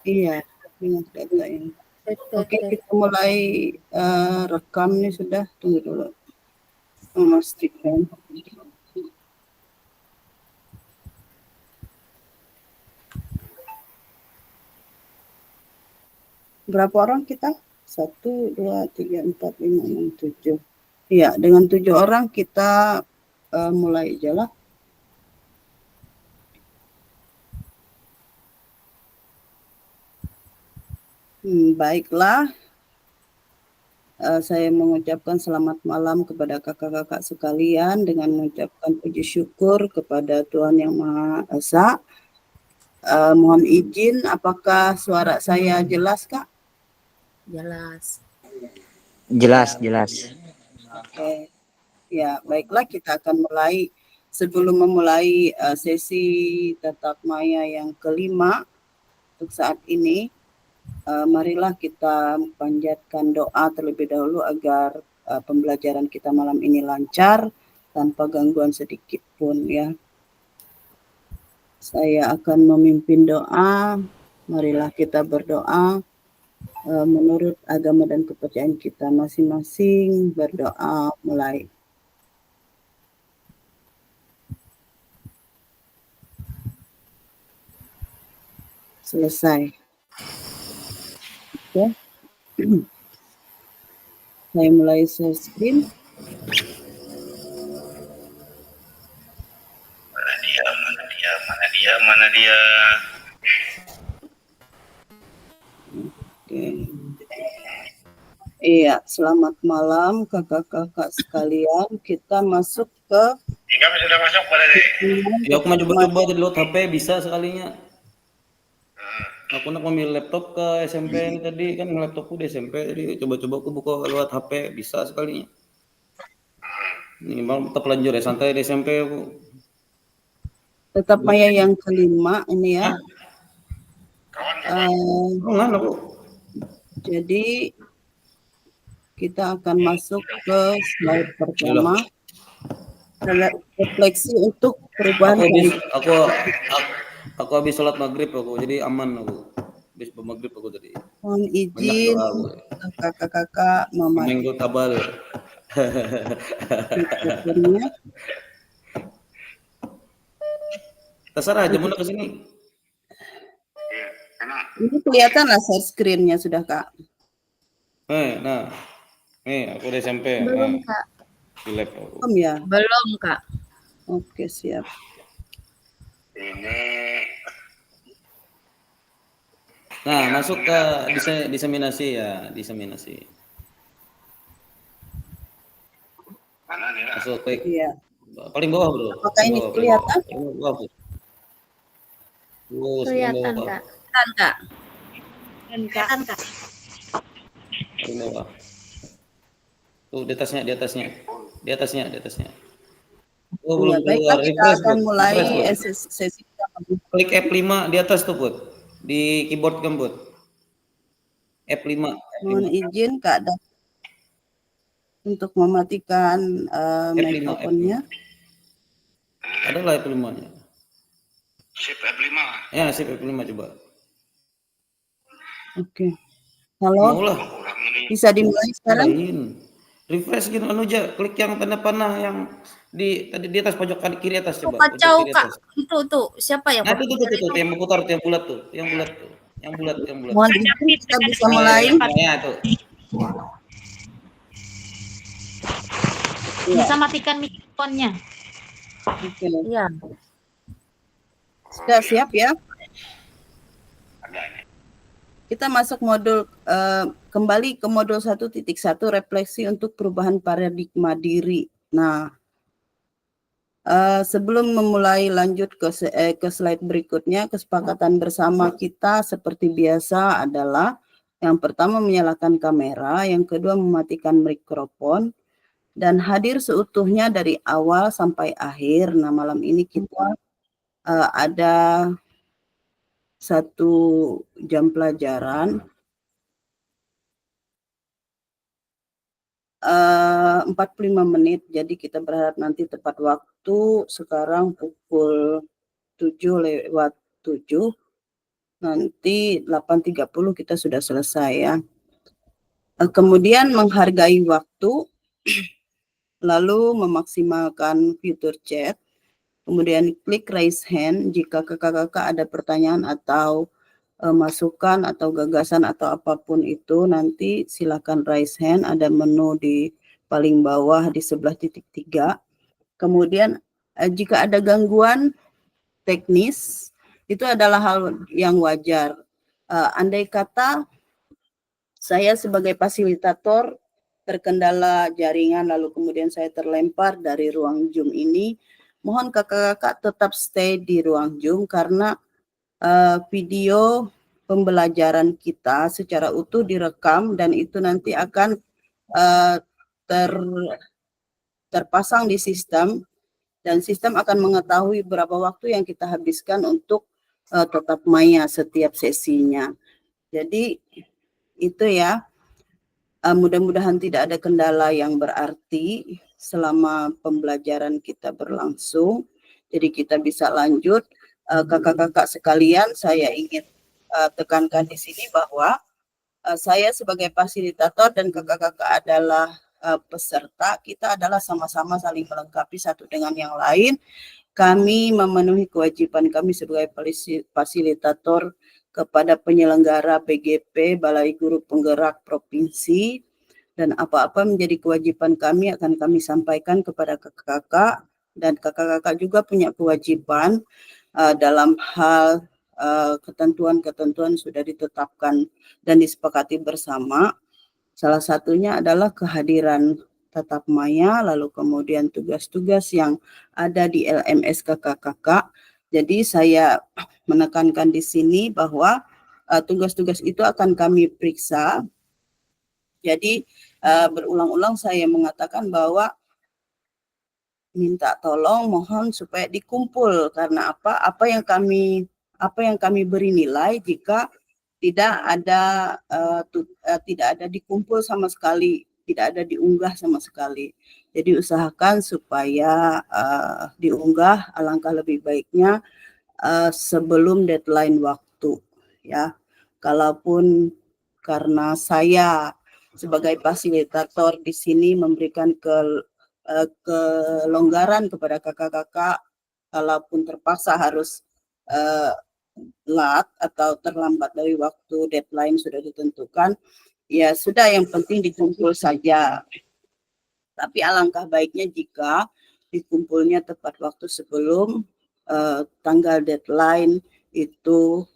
Iya, dengan data ini. Oke, kita mulai rekam nih sudah. Tunggu dulu. Memastikan. Berapa orang kita? 1, 2, 3, 4, 5, 6, 7. Iya, dengan 7 orang kita mulai aja lah. Baiklah, saya mengucapkan selamat malam kepada kakak-kakak sekalian dengan mengucapkan puji syukur kepada Tuhan Yang Maha Esa. Mohon izin, apakah suara saya jelas, Kak? Jelas. Jelas. Oke. Ya, baiklah, kita akan mulai. Sebelum memulai sesi tatap maya yang kelima untuk saat ini, marilah kita panjatkan doa terlebih dahulu agar pembelajaran kita malam ini lancar tanpa gangguan sedikit pun ya. Saya akan memimpin doa. Marilah kita berdoa menurut agama dan kepercayaan kita masing-masing. Berdoa mulai. Selesai. Oke. Saya mulai share screen. Mana dia? Oke. Iya, selamat malam kakak-kakak sekalian. Kita masuk ke. Kami sudah masuk pada deh. Ya aku mau coba-coba di load HP bisa sekalinya. Aku nak ambil laptop ke SMP ini tadi kan laptopku di SMP jadi coba-coba aku buka lewat HP bisa sekalinya. Ini bang tetap lanjut ya santai di SMP aku. Tetap maya yang kelima ini ya. Aku. Jadi kita akan masuk ke slide pertama. Refleksi untuk perubahan. Aku habis sholat maghrib aku jadi aman aku. Habis maghrib aku tadi. Mohon izin kakak-kakak mama. Minggu tabal. Terserah aja mau ke sini. Ini kelihatan lah share screen-nya sudah Kak. Nah. Aku di SMP. Belum Kak. Belum ya? Belum Kak. Oke siap. Nah masuk ke diseminasi ya diseminasi. Masuk klik. Iya. Paling bawah bro. Apakah ini kelihatan? Kelihatan Kak. Kelihatan Kak. Paling bawah. Tuh di atasnya. Oh belum keluar. Kita akan mulai sesi klik F5 di atas tuh Put. Di keyboard kan Put. F5. Mohon izin Kak untuk mematikan mikrofonnya. Ada lah F5-nya. Shift F5. Ya, Shift F5 coba. Oke. Halo. Bisa dimulai sekarang? Refresh gitu aja, klik yang tanda panah yang di atas pojok kiri atas coba. Kacau Kak. Itu tuh siapa yang itu yang berputar yang bulat tuh, yang bulat. Mohon izin kita bisa mulai. Ya tuh. Bisa matikan mikrofonnya. Oke. Iya. Sudah siap ya? Kita masuk modul kembali ke modul 1.1 refleksi untuk perubahan paradigma diri. Nah, sebelum memulai lanjut ke slide berikutnya, kesepakatan bersama kita seperti biasa adalah yang pertama menyalakan kamera, yang kedua mematikan mikrofon, dan hadir seutuhnya dari awal sampai akhir. Nah, malam ini kita ada 1 jam pelajaran. 45 menit, jadi kita berharap nanti tepat waktu. Sekarang pukul 7:07. nanti 8.30 kita sudah selesai ya. Kemudian menghargai waktu, lalu memaksimalkan fitur chat, kemudian klik raise hand jika kakak-kakak ada pertanyaan atau masukan atau gagasan atau apapun itu, nanti silakan raise hand, ada menu di paling bawah di sebelah titik 3. Kemudian jika ada gangguan teknis, itu adalah hal yang wajar. Andai kata saya sebagai fasilitator terkendala jaringan lalu kemudian saya terlempar dari ruang Zoom ini, mohon kakak-kakak tetap stay di ruang Zoom karena video pembelajaran kita secara utuh direkam dan itu nanti akan terpasang di sistem dan sistem akan mengetahui berapa waktu yang kita habiskan untuk tatap maya setiap sesinya. Jadi itu ya, mudah-mudahan tidak ada kendala yang berarti selama pembelajaran kita berlangsung. Jadi kita bisa lanjut. Kakak-kakak sekalian, saya ingin tekankan di sini bahwa saya sebagai fasilitator dan kakak-kakak adalah peserta, kita adalah sama-sama saling melengkapi satu dengan yang lain. Kami memenuhi kewajiban kami sebagai fasilitator kepada penyelenggara BGP, Balai Guru Penggerak Provinsi, dan apa-apa menjadi kewajiban kami akan kami sampaikan kepada kakak-kakak, dan kakak-kakak juga punya kewajiban dalam hal ketentuan-ketentuan sudah ditetapkan dan disepakati bersama. Salah satunya adalah kehadiran tatap maya, lalu kemudian tugas-tugas yang ada di LMS kakak-kakak. Jadi saya menekankan di sini bahwa tugas-tugas itu akan kami periksa. Jadi berulang-ulang saya mengatakan bahwa minta tolong, mohon supaya dikumpul karena apa yang kami beri nilai jika tidak ada dikumpul sama sekali, tidak ada diunggah sama sekali. Jadi usahakan supaya diunggah, alangkah lebih baiknya sebelum deadline waktu ya. Kalaupun karena saya sebagai fasilitator di sini memberikan kelonggaran kepada kakak-kakak, kalaupun terpaksa harus lat atau terlambat dari waktu deadline sudah ditentukan, ya sudah, yang penting dikumpul saja. Tapi alangkah baiknya jika dikumpulnya tepat waktu sebelum tanggal deadline itu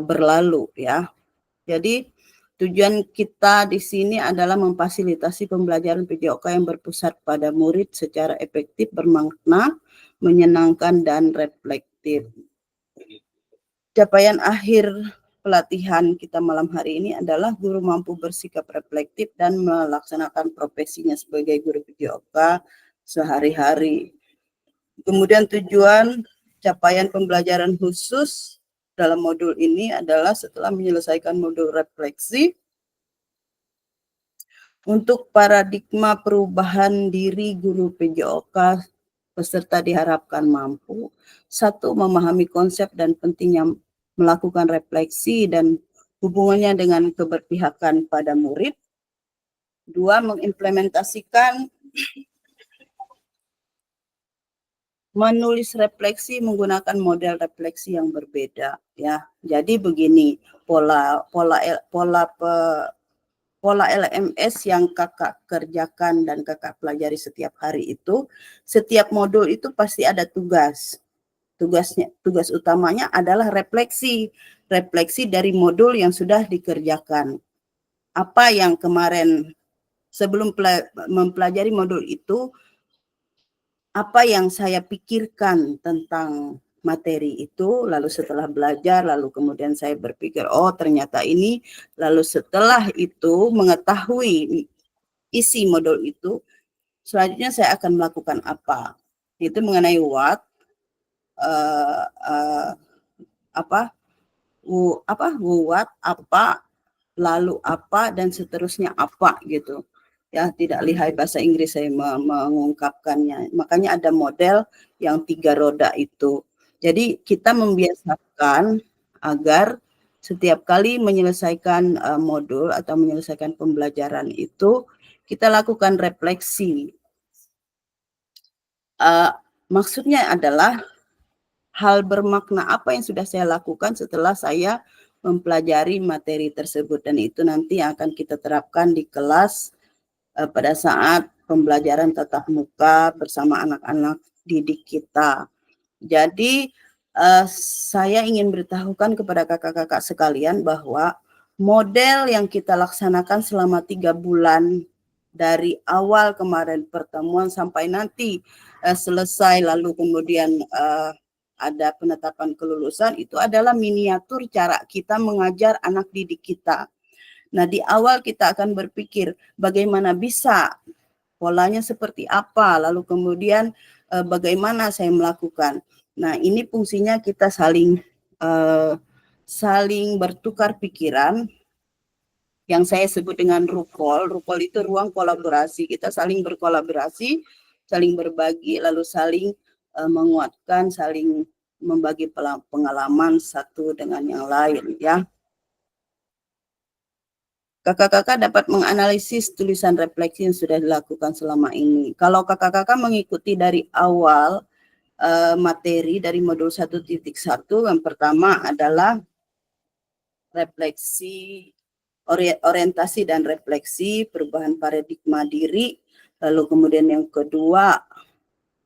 berlalu ya. Jadi tujuan kita di sini adalah memfasilitasi pembelajaran PJOK yang berpusat pada murid secara efektif, bermakna, menyenangkan, dan reflektif. Capaian akhir pelatihan kita malam hari ini adalah guru mampu bersikap reflektif dan melaksanakan profesinya sebagai guru PJOK sehari-hari. Kemudian tujuan capaian pembelajaran khusus dalam modul ini adalah setelah menyelesaikan modul refleksi, untuk paradigma perubahan diri guru PJOK, peserta diharapkan mampu: 1. Memahami konsep dan pentingnya melakukan refleksi dan hubungannya dengan keberpihakan pada murid. 2. Mengimplementasikan menulis refleksi menggunakan model refleksi yang berbeda ya. Jadi begini, pola LMS yang kakak kerjakan dan kakak pelajari setiap hari itu, setiap modul itu pasti ada tugas. Tugas utamanya adalah refleksi dari modul yang sudah dikerjakan. Apa yang kemarin sebelum mempelajari modul itu, apa yang saya pikirkan tentang materi itu, lalu setelah belajar, lalu kemudian saya berpikir, oh ternyata ini, lalu setelah itu mengetahui isi modul itu, selanjutnya saya akan melakukan apa. Itu mengenai what, apa, lalu apa, dan seterusnya apa gitu. Ya, tidak lihai bahasa Inggris saya mengungkapkannya. Makanya ada model yang 3 roda itu. Jadi kita membiasakan agar setiap kali menyelesaikan modul atau menyelesaikan pembelajaran itu kita lakukan refleksi. Maksudnya adalah hal bermakna apa yang sudah saya lakukan setelah saya mempelajari materi tersebut, dan itu nanti akan kita terapkan di kelas pada saat pembelajaran tatap muka bersama anak-anak didik kita. Jadi saya ingin beritahukan kepada kakak-kakak sekalian bahwa model yang kita laksanakan selama 3 bulan dari awal kemarin pertemuan sampai nanti selesai, lalu kemudian ada penetapan kelulusan, itu adalah miniatur cara kita mengajar anak didik kita. Nah, di awal kita akan berpikir bagaimana bisa, polanya seperti apa, lalu kemudian bagaimana saya melakukan. Nah, ini fungsinya kita saling bertukar pikiran, yang saya sebut dengan RUKOL. RUKOL itu ruang kolaborasi. Kita saling berkolaborasi, saling berbagi, lalu saling menguatkan, saling membagi pengalaman satu dengan yang lain, ya. Kakak-kakak dapat menganalisis tulisan refleksi yang sudah dilakukan selama ini. Kalau kakak-kakak mengikuti dari awal materi dari modul 1.1, yang pertama adalah refleksi, orientasi dan refleksi, perubahan paradigma diri. Lalu kemudian yang kedua,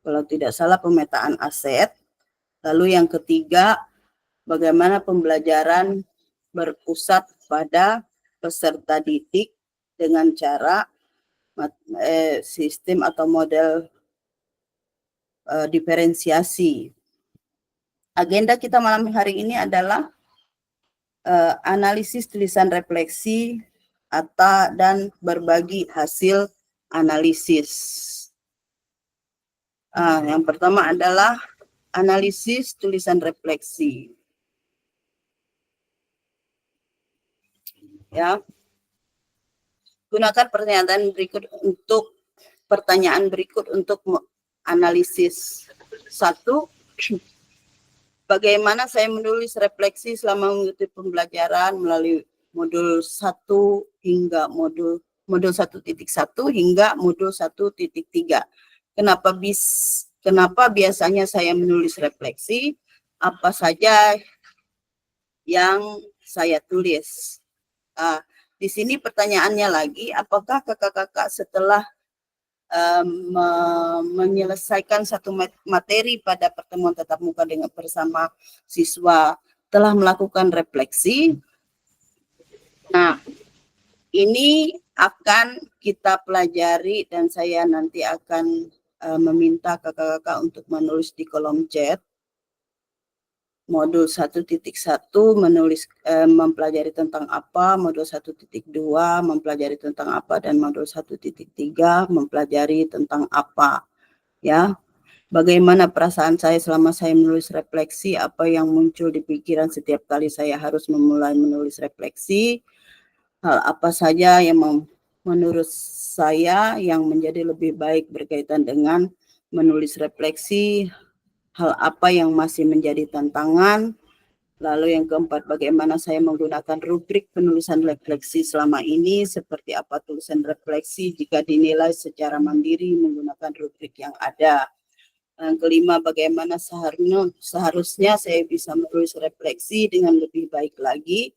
kalau tidak salah, pemetaan aset. Lalu yang ketiga, bagaimana pembelajaran berpusat pada peserta didik dengan cara sistem atau model diferensiasi. Agenda kita malam hari ini adalah analisis tulisan refleksi dan berbagi hasil analisis. Yang pertama adalah analisis tulisan refleksi. Ya. Gunakan pertanyaan berikut untuk analisis. 1. Bagaimana saya menulis refleksi selama mengikuti pembelajaran melalui modul 1 hingga modul 1.1 hingga modul 1.3. Kenapa biasanya saya menulis refleksi? Apa saja yang saya tulis? Di sini pertanyaannya lagi, apakah kakak-kakak setelah menyelesaikan satu materi pada pertemuan tatap muka dengan bersama siswa telah melakukan refleksi? Nah, ini akan kita pelajari dan saya nanti akan meminta kakak-kakak untuk menulis di kolom chat. Modul 1.1 mempelajari tentang apa, modul 1.2 mempelajari tentang apa, dan modul 1.3 mempelajari tentang apa. Ya, bagaimana perasaan saya selama saya menulis refleksi, apa yang muncul di pikiran setiap kali saya harus memulai menulis refleksi, hal apa saja yang menurut saya yang menjadi lebih baik berkaitan dengan menulis refleksi, hal apa yang masih menjadi tantangan. Lalu yang keempat, bagaimana saya menggunakan rubrik penulisan refleksi selama ini, seperti apa tulisan refleksi jika dinilai secara mandiri menggunakan rubrik yang ada. Yang kelima, bagaimana seharusnya saya bisa menulis refleksi dengan lebih baik lagi.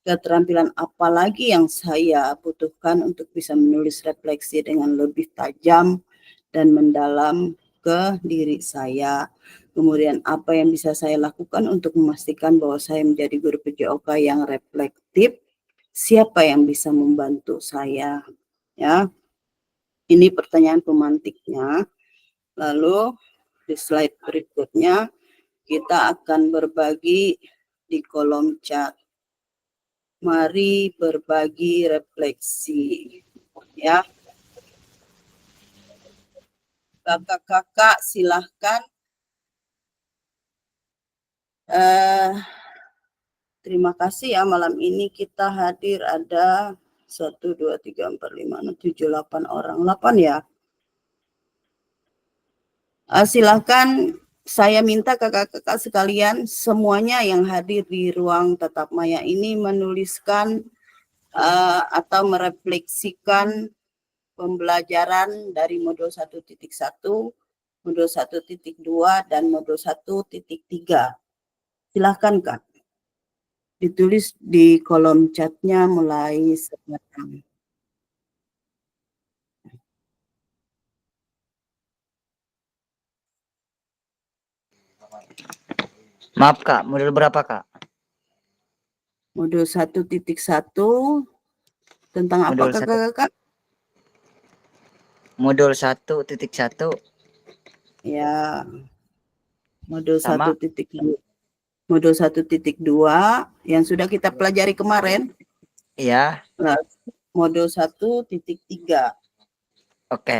Keterampilan apa lagi yang saya butuhkan untuk bisa menulis refleksi dengan lebih tajam dan mendalam ke diri saya. Kemudian apa yang bisa saya lakukan untuk memastikan bahwa saya menjadi guru PJOK yang reflektif? Siapa yang bisa membantu saya? Ya, ini pertanyaan pemantiknya. Lalu di slide berikutnya kita akan berbagi di kolom chat. Mari berbagi refleksi. Ya, kakak-kakak silahkan. Terima kasih ya, malam ini kita hadir ada 1, 2, 3, 4, 5, 6, 7, 8 orang. 8 ya. Silahkan saya minta kakak-kakak sekalian semuanya yang hadir di ruang tatap maya ini menuliskan atau merefleksikan pembelajaran dari modul 1.1, modul 1.2, dan modul 1.3. Silahkan Kak, ditulis di kolom chatnya mulai sekarang. Maaf Kak, modul berapa Kak? Modul 1.1 tentang apa Modul kakak-kakak? Modul 1.1 Ya, modul sama 1.2. Modul 1.2 yang sudah kita pelajari kemarin. ya. Nah, modul 1.3. Oke.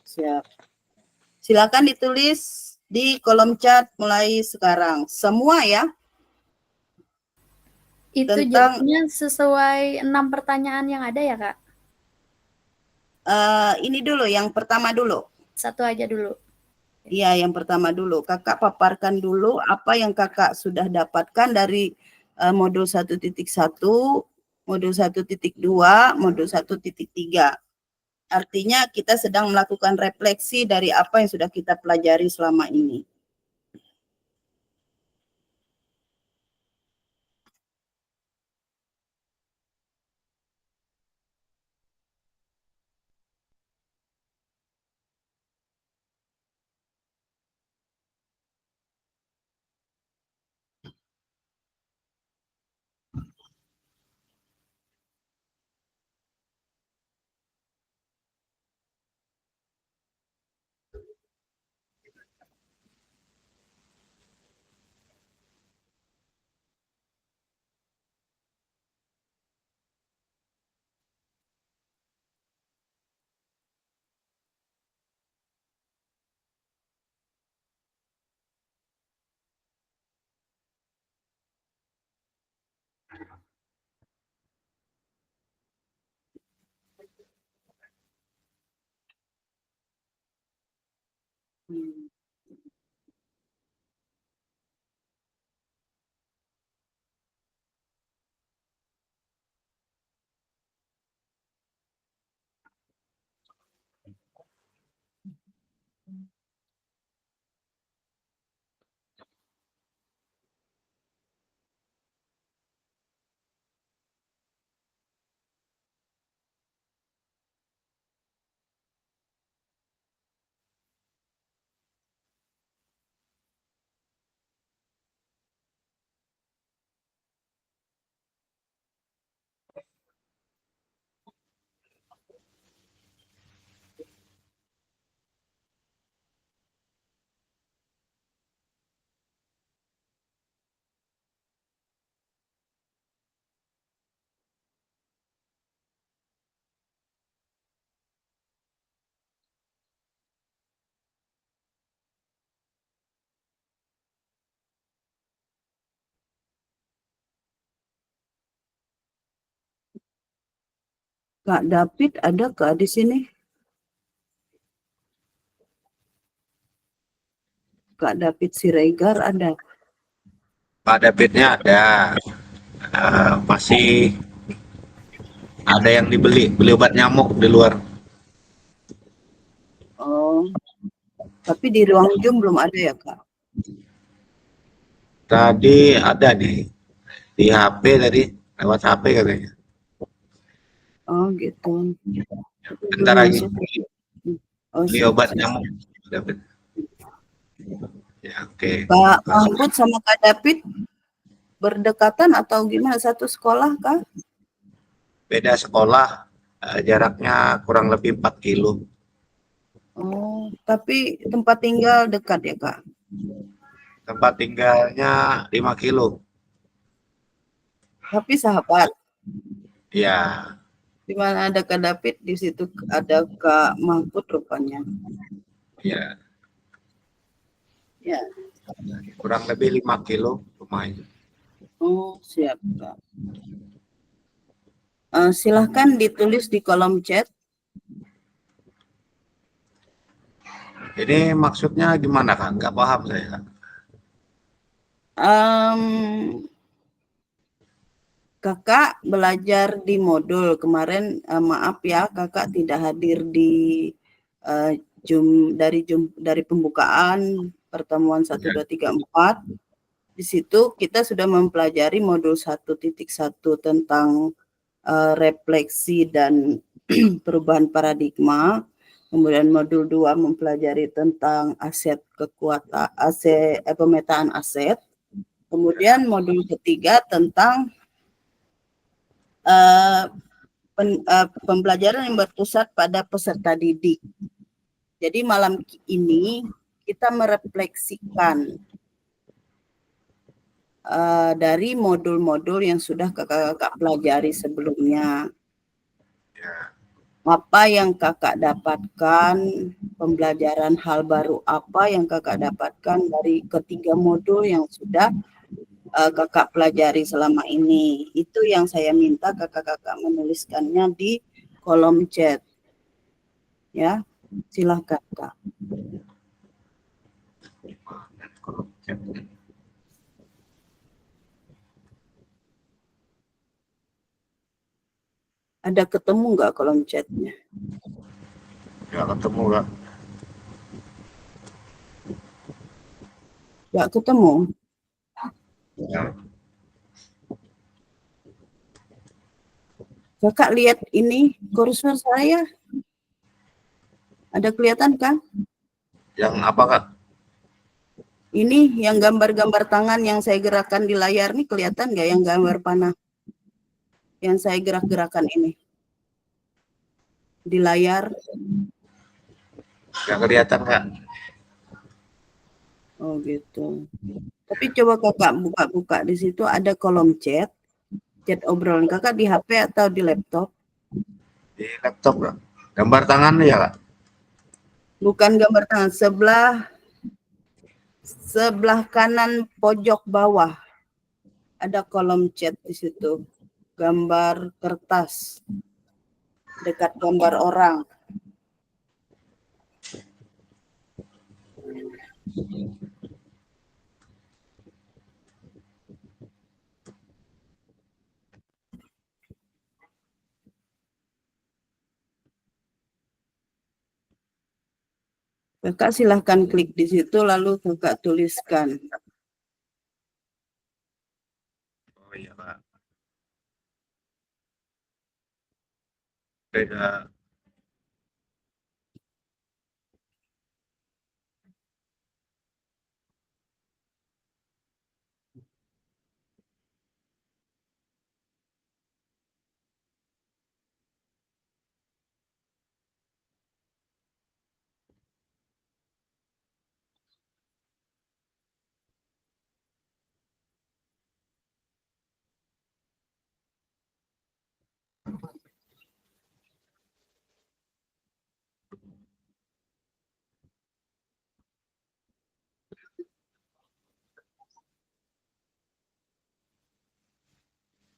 Siap. Silakan ditulis di kolom chat mulai sekarang. Semua ya. Itu Tentang jawabnya sesuai 6 pertanyaan yang ada ya Kak? ini dulu, yang pertama dulu. Satu aja dulu. Iya, yang pertama dulu. Kakak paparkan dulu apa yang kakak sudah dapatkan dari modul 1.1, modul 1.2, modul 1.3. Artinya kita sedang melakukan refleksi dari apa yang sudah kita pelajari selama ini. Kak David ada Kak di sini? Kak David Siregar ada? Pak Davidnya ada. Masih ada yang beli obat nyamuk di luar. Oh, tapi di ruang Zoom belum ada ya Kak? Tadi ada di HP tadi, lewat HP katanya. Oh gitu. Bentar Belum lagi masuk. Oh, beli siap, obat siap. nyamuk. David. Ya, oke. Kak Mahfud sama Kak David berdekatan atau gimana? Satu sekolah Kak? Beda sekolah, jaraknya kurang lebih 4 kilo. Oh, tapi tempat tinggal dekat ya Kak? Tempat tinggalnya 5 kilo. Tapi sahabat. Ya, Di mana ada Kak David, di situ ada Kak Mahfud rupanya. ya, Ya. kurang lebih 5 kilo rumahnya. Oh, siap Kak. Silahkan ditulis di kolom chat. Ini maksudnya gimana Kak? Nggak paham saya Kak. Kakak belajar di modul kemarin, maaf ya kakak tidak hadir di dari pembukaan pertemuan 1, 2, 3, 4. Di situ kita sudah mempelajari modul 1.1 tentang refleksi dan perubahan paradigma. Kemudian modul 2 mempelajari tentang pemetaan aset. Kemudian modul ketiga tentang pembelajaran yang berpusat pada peserta didik. Jadi malam ini kita merefleksikan dari modul-modul yang sudah kakak pelajari sebelumnya. Apa yang kakak dapatkan, pembelajaran hal baru apa yang kakak dapatkan dari ketiga modul yang sudah kakak pelajari selama ini. Itu yang saya minta kakak-kakak menuliskannya di kolom chat. Ya, silakan Kak. Ada ketemu nggak kolom chatnya? Nggak ketemu Kak. Nggak ketemu? Ya. Kakak lihat ini kursor saya. Ada kelihatan kan? Yang apa Kak? Ini yang gambar-gambar tangan yang saya gerakkan di layar nih kelihatan nggak yang gambar panah? Yang saya gerak-gerakan ini di layar. Nggak kelihatan Kak. Oh gitu. Tapi coba kakak buka-buka di situ ada kolom chat obrolan kakak di HP atau di laptop? Di laptop Kak. Gambar tangan ya Kak? Bukan gambar tangan, sebelah kanan pojok bawah ada kolom chat di situ. Gambar kertas dekat gambar orang. Kakak silahkan klik di situ lalu kakak tuliskan. Oh iya Kak. Oke Kak.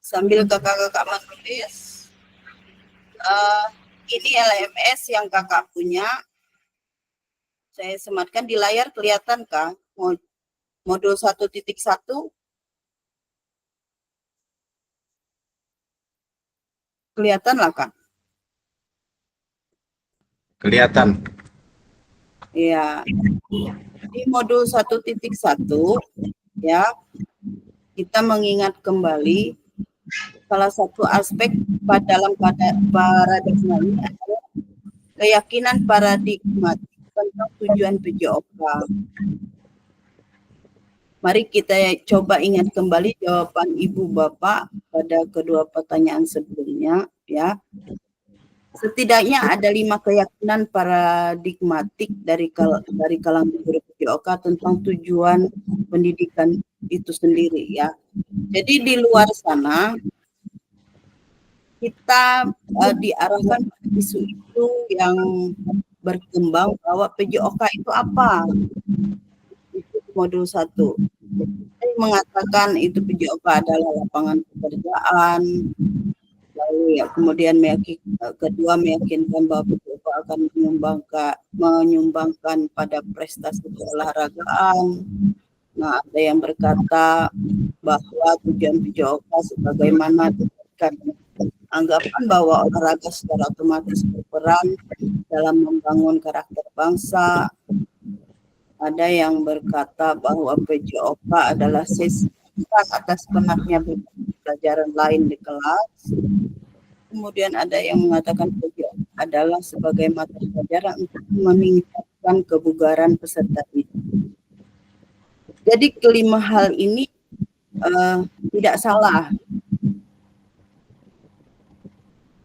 Sambil kakak-kakak menulis, ini LMS yang kakak punya. Saya sematkan di layar, kelihatan kah? Modul 1.1. Kelihatan lah Kak? Kelihatan. Ya. Di modul 1.1 ya, kita mengingat kembali salah satu aspek dalam paradigma ini adalah keyakinan paradigma tentang tujuan PJOK. Mari kita coba ingat kembali jawaban Ibu Bapak pada kedua pertanyaan sebelumnya ya. Setidaknya ada 5 keyakinan paradigmatik dari kalangan guru PJOK tentang tujuan pendidikan itu sendiri ya. Jadi di luar sana kita diarahkan pada isu-isu yang berkembang bahwa PJOK itu apa? Itu modul 1. Saya mengatakan itu PJOK adalah lapangan pekerjaan. Lalu ya kemudian kedua meyakinkan bahwa PJOK akan menyumbangkan pada prestasi keolahragaan. Nah, ada yang berkata bahwa tujuan PJOK sebagaimana diberikan anggapan bahwa olahraga secara otomatis berperan dalam membangun karakter bangsa. Ada yang berkata bahwa PJOK adalah sesi atas penatnya pelajaran lain di kelas. Kemudian ada yang mengatakan PJOK adalah sebagai mata pelajaran untuk meningkatkan kebugaran peserta didik. Jadi kelima hal ini tidak salah.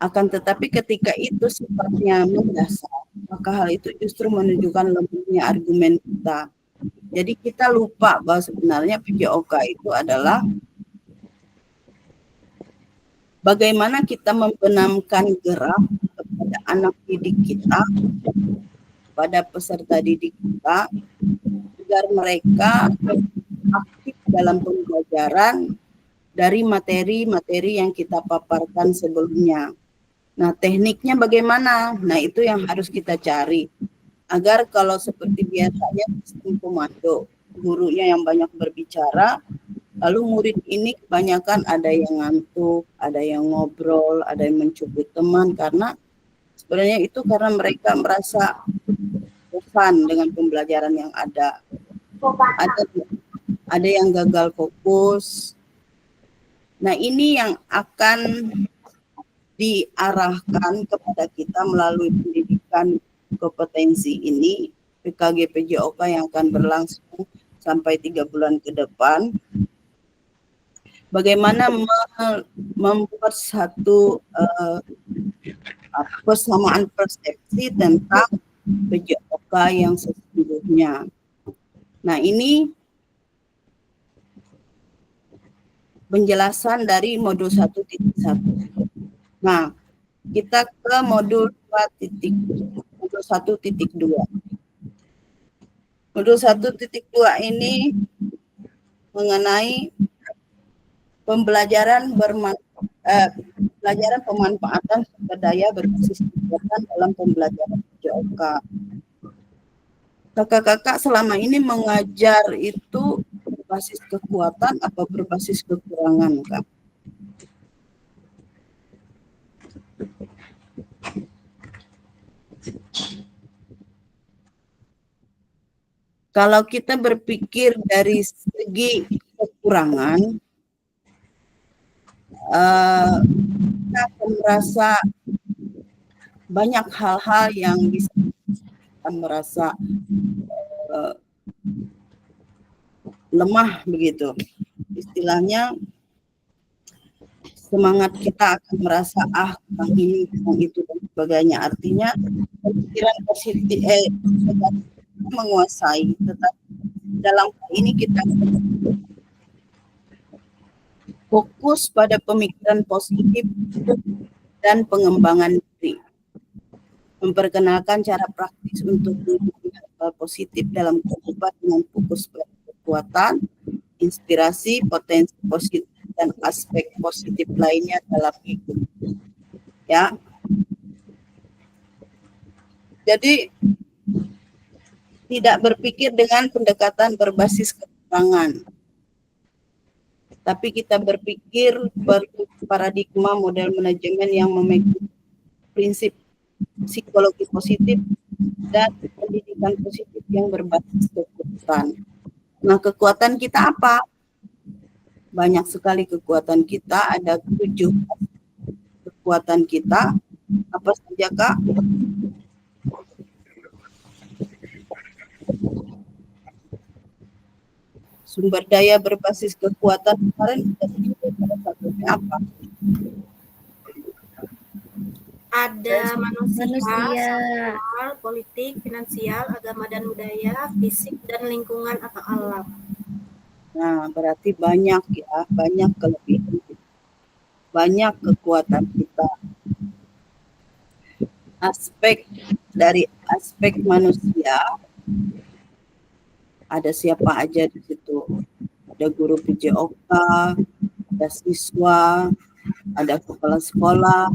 Akan tetapi ketika itu sifatnya mendasar, maka hal itu justru menunjukkan lemahnya argumen kita. Jadi kita lupa bahwa sebenarnya PJOK itu adalah bagaimana kita membenamkan gerak kepada anak didik kita, pada peserta didik kita, agar mereka aktif dalam pembelajaran dari materi-materi yang kita paparkan sebelumnya. Nah, tekniknya bagaimana? Nah, itu yang harus kita cari. Agar kalau seperti biasanya sistem komando, gurunya yang banyak berbicara, lalu murid ini kebanyakan ada yang ngantuk, ada yang ngobrol, ada yang mencubit teman, karena sebenarnya itu karena mereka merasa bosan dengan pembelajaran yang ada. Ada yang gagal fokus. Nah, ini yang akan diarahkan kepada kita melalui pendidikan kompetensi ini, PKG PJOK yang akan berlangsung sampai 3 bulan ke depan. Bagaimana membuat satu persamaan persepsi tentang PJOK yang sesungguhnya. Nah, ini penjelasan dari modul 1.1. Nah, kita ke modul 1.2. Modul 1.2 ini mengenai pembelajaran pemanfaatan sumber daya berbasis kegiatan dalam pembelajaran PJOK. Kakak-kakak selama ini mengajar itu berbasis kekuatan atau berbasis kekurangan, Kak? Kalau kita berpikir dari segi kekurangan, kita akan merasa banyak hal-hal yang bisa kita merasa lemah begitu. Istilahnya semangat kita akan merasa kurang ini, kurang itu dan sebagainya. Artinya pikiran positif menguasai, tetapi dalam hal ini kita fokus pada pemikiran positif dan pengembangan diri. Memperkenalkan cara praktis untuk melihat hal positif dalam kehidupan dengan fokus pada kekuatan, inspirasi, potensi positif dan aspek positif lainnya dalam hidup. Ya. Jadi tidak berpikir dengan pendekatan berbasis kekurangan, tapi kita berpikir paradigma model manajemen yang memegang prinsip psikologi positif dan pendidikan positif yang berbasis kekuatan. Nah, kekuatan kita apa? Banyak sekali kekuatan kita, ada 7 kekuatan kita. Apa saja, Kak? Sumber daya berbasis kekuatan kemarin kita sebut salah satunya apa? Ada manusia, Manusia. sosial, politik, finansial, agama dan budaya, fisik dan lingkungan atau alam. Nah, berarti banyak ya, banyak kelebihan kita, banyak kekuatan kita. Dari aspek manusia, ada siapa aja di situ. Ada guru PJOK, ada siswa, ada kepala sekolah.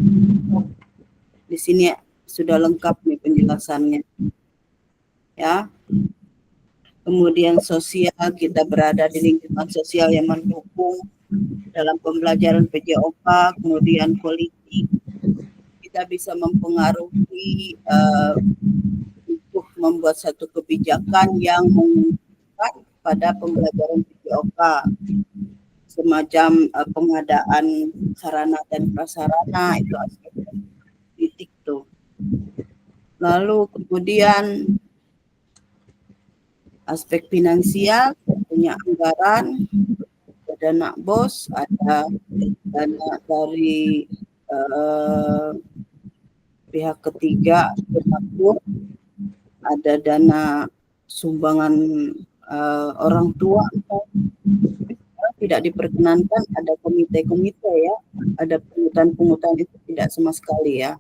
Di sini sudah lengkap nih penjelasannya. Ya. Kemudian sosial, kita berada di lingkungan sosial yang mendukung dalam pembelajaran PJOK. Kemudian politik, kita bisa mempengaruhi untuk membuat satu kebijakan yang menguntungkan pada pembelajaran PJOK, semacam pengadaan sarana dan prasarana, itu aspek politik tuh. Lalu kemudian aspek finansial, punya anggaran, ada dana BOS, ada dana dari pihak ketiga, donatur, ada dana sumbangan orang tua. Tidak diperkenankan ada komite-komite ya, ada pungutan-pungutan, itu tidak sama sekali ya.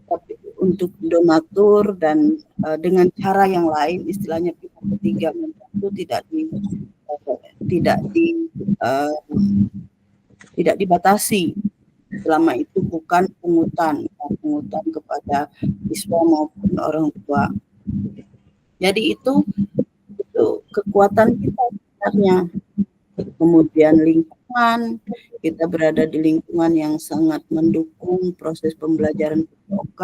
Tapi untuk donatur dan dengan cara yang lain, istilahnya pihak ketiga membantu, tidak dibatasi selama itu bukan pungutan kepada siswa maupun orang tua. Jadi itu kekuatan kita sebenarnya. Kemudian lingkungan, kita berada di lingkungan yang sangat mendukung proses pembelajaran PJOK.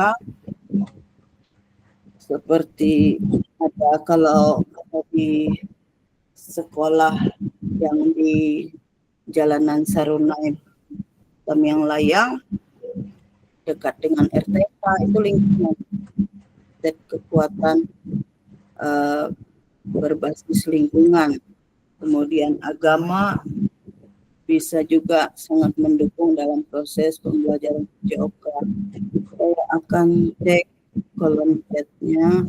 Seperti ada kalau di sekolah yang di Jalanan Sarunai Tamiang Layang dekat dengan RTK, itu lingkungan dan kekuatan berbasis lingkungan. Kemudian agama bisa juga sangat mendukung dalam proses pembelajaran PJOK. Saya akan cek kolom chatnya.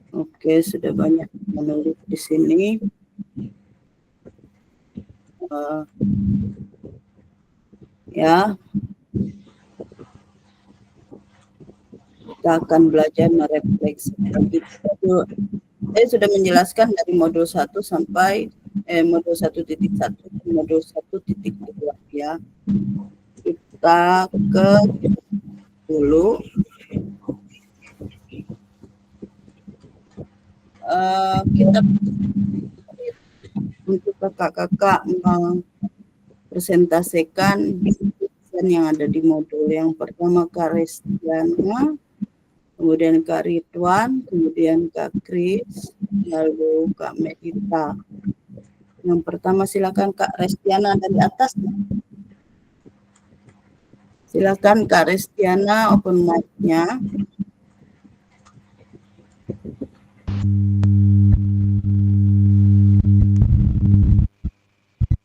Oke, sudah banyak menulis di sini. Ya, kita akan belajar merefleksi. Saya sudah menjelaskan dari modul 1 sampai modul 1.1 dan modul 1.2 ya. Kita ke dulu. Kita untuk kakak-kakak mempresentasikan yang ada di modul yang pertama Kak Restiana, kemudian Kak Ridwan, kemudian Kak Kris, lalu Kak Medita. Yang pertama silakan Kak Restiana dari atas. Silakan Kak Restiana, open mic-nya.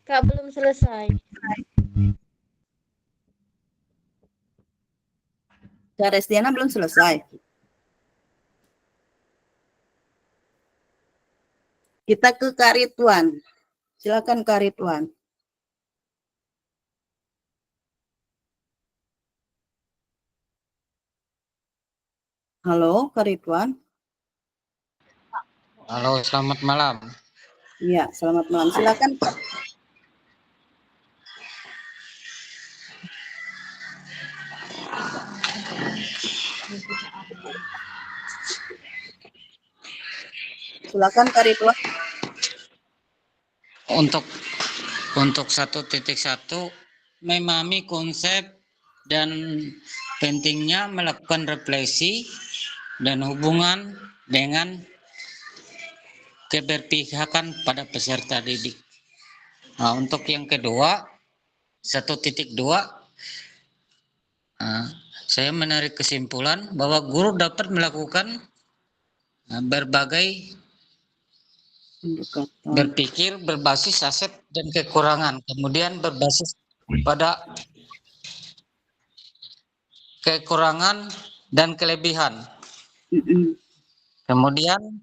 Kak, belum selesai. Kak Restiana belum selesai. Kita ke Kak Ridwan. Silakan Kak Ridwan. Halo Kak Ridwan. Halo, selamat malam. Iya, selamat malam. Silakan Kak. Silakan Kak Ridwan. Untuk 1.1 memahami konsep dan pentingnya melakukan refleksi dan hubungan dengan keberpihakan pada peserta didik. Nah, untuk yang kedua 1.2 saya menarik kesimpulan bahwa guru dapat melakukan berbagai berpikir berbasis aset dan kekurangan, kemudian berbasis pada kekurangan dan kelebihan. Kemudian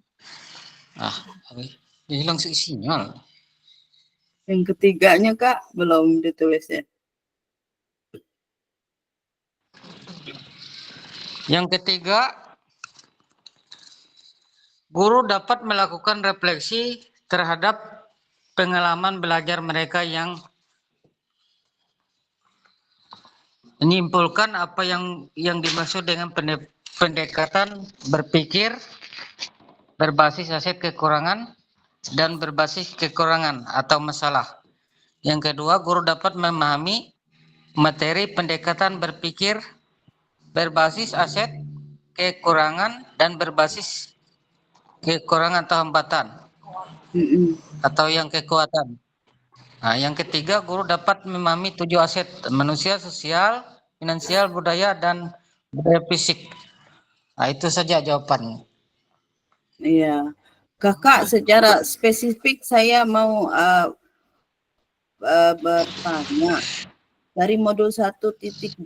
hilang sinyal. Yang ketiganya Kak belum ditulis ya. Yang ketiga, guru dapat melakukan refleksi terhadap pengalaman belajar mereka yang menyimpulkan apa yang dimaksud dengan pendekatan berpikir berbasis aset kekurangan dan berbasis kekurangan atau masalah. Yang kedua, guru dapat memahami materi pendekatan berpikir berbasis aset kekurangan dan berbasis kekurangan atau hambatan atau yang kekuatan. Nah, yang ketiga, guru dapat memahami 7 aset manusia, sosial, finansial, budaya, dan budaya fisik. Nah, itu saja jawabannya. Iya. Kakak, secara spesifik saya mau bertanya. Dari modul 1.2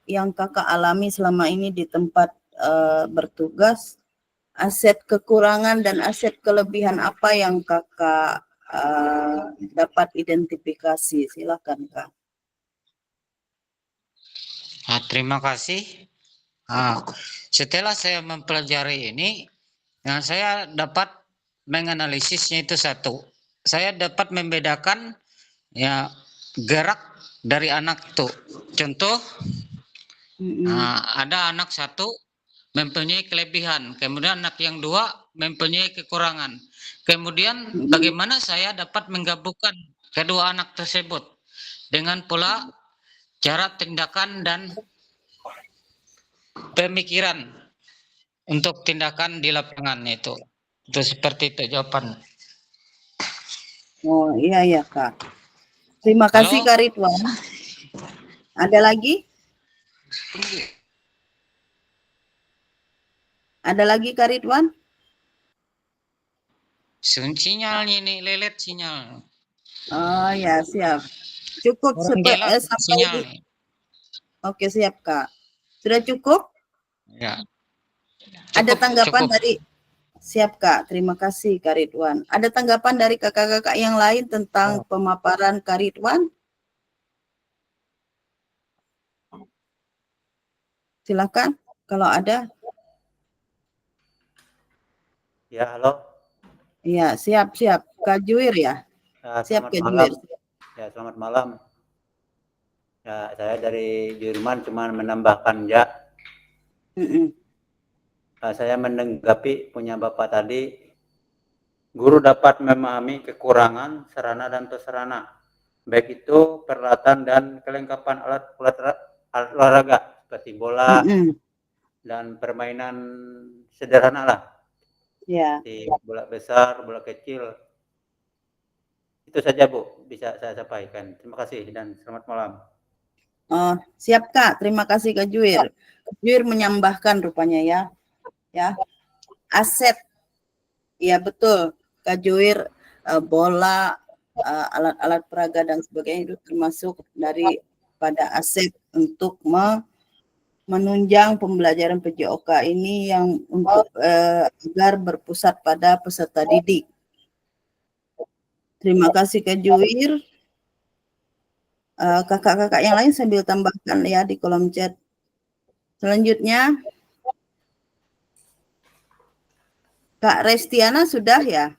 yang kakak alami selama ini di tempat bertugas, aset kekurangan dan aset kelebihan apa yang kakak dapat identifikasi? Silakan, Kak. Nah, terima kasih. Setelah saya mempelajari ini, saya dapat menganalisisnya itu satu. Saya dapat membedakan ya gerak dari anak tuh. Contoh, ada anak satu mempunyai kelebihan, kemudian anak yang dua mempunyai kekurangan. Kemudian bagaimana saya dapat menggabungkan kedua anak tersebut dengan pula cara tindakan dan pemikiran untuk tindakan di lapangan itu seperti itu jawaban. Oh iya Kak. Terima kasih Kak Ridwan. Ada lagi? Ada lagi Kak Ridwan? Sinyalnya ini lelet sinyal. Oh ya siap. Cukup sampai sinyal. Oke siap Kak. Sudah cukup? Ya. Ada tanggapan dari siap Kak. Terima kasih Kak Ridwan. Ada tanggapan dari kakak-kakak yang lain tentang pemaparan Kak Ridwan? Silakan kalau ada. Ya, halo. Iya, siap. Kak Juir ya? Siap Kak Juir. Ya, selamat malam. Ya, saya dari Jerman cuma menambahkan ya. Saya menanggapi punya Bapak tadi, guru dapat memahami kekurangan sarana dan prasarana, baik itu peralatan dan kelengkapan alat olahraga seperti bola dan permainan sederhana lah. Ya. Di bola besar, bola kecil. Itu saja Bu, bisa saya sampaikan. Terima kasih dan selamat malam. Siap Kak, terima kasih Kak Juir. Kak Juir menyambahkan rupanya ya. Aset, ya betul Kak Juir, bola, alat-alat peraga dan sebagainya itu termasuk pada aset untuk menunjang pembelajaran PJOK ini yang untuk agar berpusat pada peserta didik. Terima kasih Kak Juir. Kakak-kakak yang lain sambil tambahkan ya di kolom chat. Selanjutnya Kak Restiana sudah ya?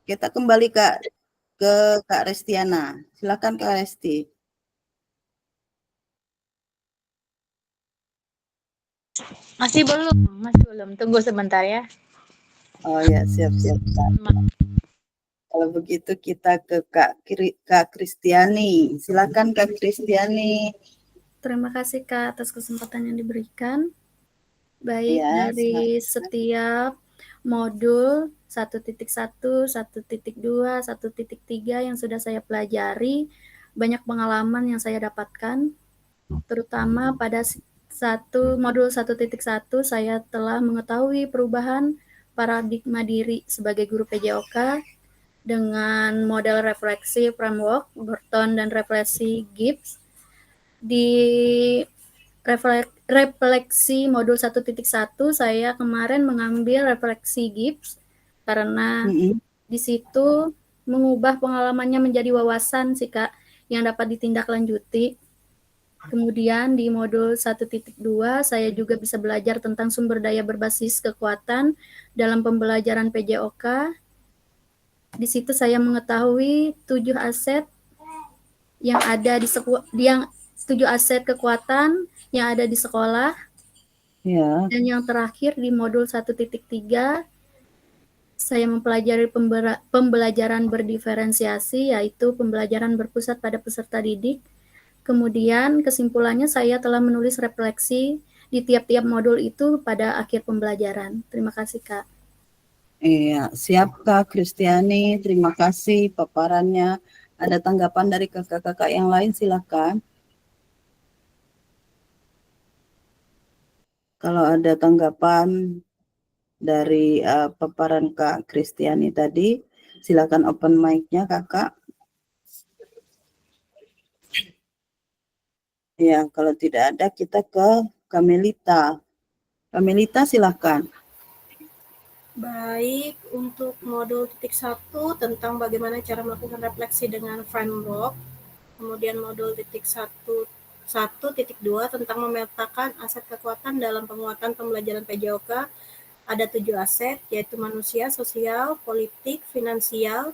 Kita kembali ke Kak Restiana. Silakan Kak Resti. Masih belum. Tunggu sebentar ya. Oh ya, siap. Kalau begitu kita ke Kak Kristiani. Silakan Kak Kristiani. Terima kasih Kak atas kesempatan yang diberikan. Baik, Ya, dari setiap modul 1.1, 1.2, 1.3 yang sudah saya pelajari, banyak pengalaman yang saya dapatkan, terutama pada modul 1.1 saya telah mengetahui perubahan paradigma diri sebagai guru PJOK dengan model refleksi framework, Burton dan refleksi Gibbs. Di refleksi modul 1.1 saya kemarin mengambil refleksi Gibbs karena di situ mengubah pengalamannya menjadi wawasan sih Kak yang dapat ditindaklanjuti. Kemudian di modul 1.2 saya juga bisa belajar tentang sumber daya berbasis kekuatan dalam pembelajaran PJOK. Di situ saya mengetahui 7 aset yang ada di 7 aset kekuatan yang ada di sekolah. Ya. Dan yang terakhir di modul 1.3 saya mempelajari pembelajaran berdiferensiasi, yaitu pembelajaran berpusat pada peserta didik. Kemudian kesimpulannya saya telah menulis refleksi di tiap-tiap modul itu pada akhir pembelajaran. Terima kasih, Kak. Iya, siap Kak Kristiani. Terima kasih paparannya. Ada tanggapan dari kakak-kakak yang lain, silakan. Kalau ada tanggapan dari paparan Kak Kristiani tadi, silakan open mic-nya Kakak. Ya, kalau tidak ada kita ke Kamelita. Kamelita silakan. Baik, untuk modul titik 1 tentang bagaimana cara melakukan refleksi dengan framework. Kemudian modul titik 1.2 tentang memetakan aset kekuatan dalam penguatan pembelajaran PJOK. Ada 7 aset, yaitu manusia, sosial, politik, finansial,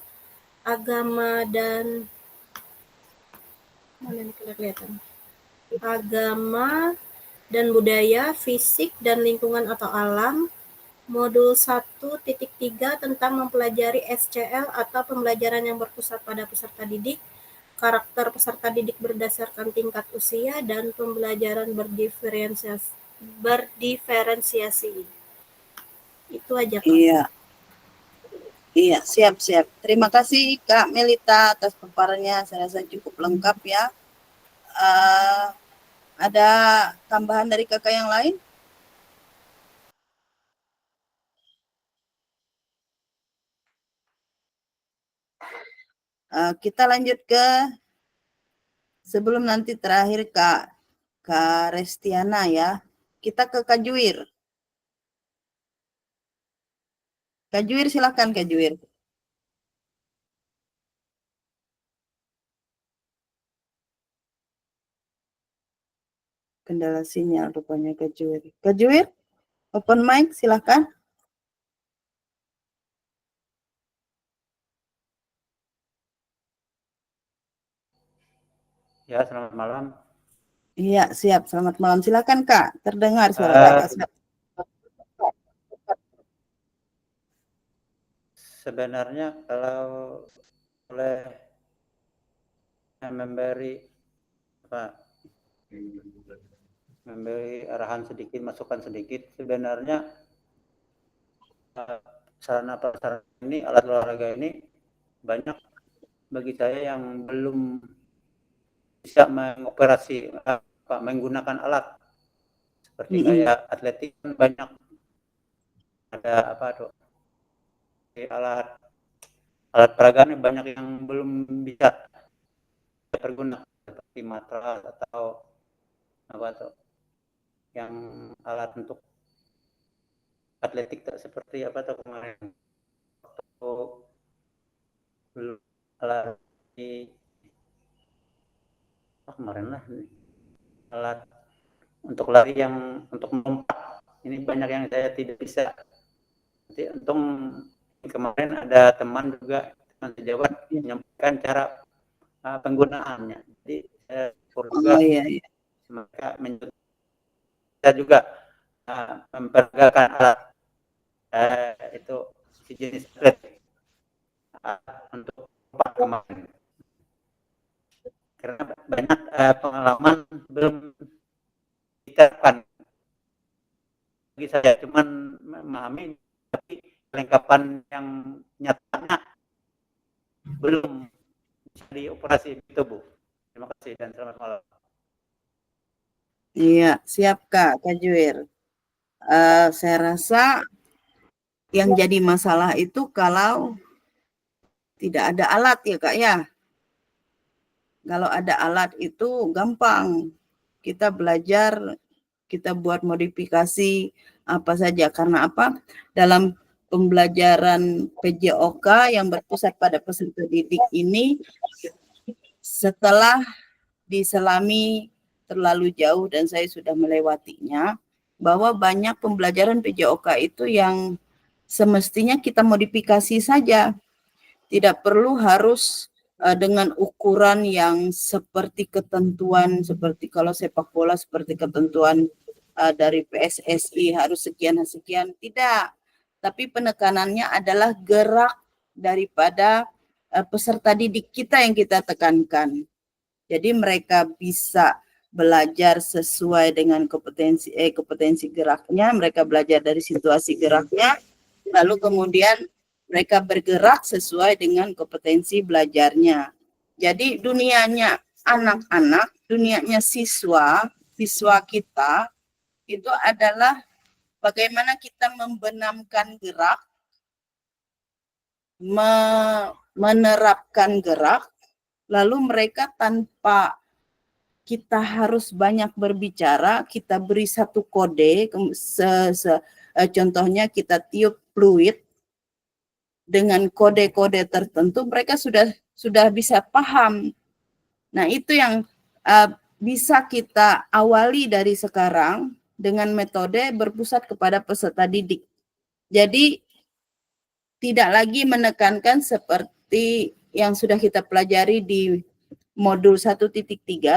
agama, dan agama dan budaya, fisik dan lingkungan atau alam. Modul 1.3 tentang mempelajari SCL atau pembelajaran yang berpusat pada peserta didik, karakter peserta didik berdasarkan tingkat usia, dan pembelajaran berdiferensiasi. Itu aja, Kak. Iya, siap. Terima kasih Kak Melita atas paparannya. Saya rasa cukup lengkap ya. Ada tambahan dari kakak yang lain? Kita lanjut ke sebelum nanti terakhir Kak Restiana ya. Kita ke Kak Juwir. Kak Juwir silakan Kak Juwir. Kendala sinyal rupanya Kak Juwir. Kak Juwir, open mic silakan. Ya, selamat malam. Iya, siap. Selamat malam. Silakan Kak. Terdengar suara Kakak. Sebenarnya kalau boleh memberi arahan sedikit, masukan sedikit, sebenarnya sarana prasarana ini, alat olahraga ini banyak bagi saya yang belum bisa mengoperasi menggunakan alat seperti kayak atletik banyak ada alat peraga ini banyak yang belum bisa terguna seperti matras atau yang alat untuk atletik seperti kemarin belum alat alat untuk lari yang untuk melompat ini banyak yang saya tidak bisa. Nanti untung kemarin ada teman sejawat menyampaikan cara penggunaannya. Jadi saya juga mereka saya juga memperagakan alat itu sejenis atlet untuk kemarin. Karena banyak pengalaman belum diterapkan bagi saya, cuman memahami tapi kelengkapan yang nyatanya belum bisa dioperasi itu Bu. Terima kasih dan selamat malam. Iya, siap Kak Juwir. Saya rasa yang jadi masalah itu kalau tidak ada alat ya Kak ya. Kalau ada alat itu gampang. Kita belajar, kita buat modifikasi apa saja. Karena apa? Dalam pembelajaran PJOK yang berpusat pada peserta didik ini, setelah diselami terlalu jauh dan saya sudah melewatinya, bahwa banyak pembelajaran PJOK itu yang semestinya kita modifikasi saja. Tidak perlu harus dengan ukuran yang seperti ketentuan, seperti kalau sepak bola seperti ketentuan dari PSSI harus sekian, tidak. Tapi penekanannya adalah gerak daripada peserta didik kita yang kita tekankan. Jadi mereka bisa belajar sesuai dengan kompetensi geraknya, mereka belajar dari situasi geraknya, lalu kemudian mereka bergerak sesuai dengan kompetensi belajarnya. Jadi dunianya anak-anak, dunianya siswa kita itu adalah bagaimana kita membenamkan gerak, menerapkan gerak, lalu mereka tanpa kita harus banyak berbicara, kita beri satu kode, contohnya kita tiup fluid dengan kode-kode tertentu, mereka sudah bisa paham. Nah, itu yang bisa kita awali dari sekarang dengan metode berpusat kepada peserta didik. Jadi tidak lagi menekankan seperti yang sudah kita pelajari di modul 1.3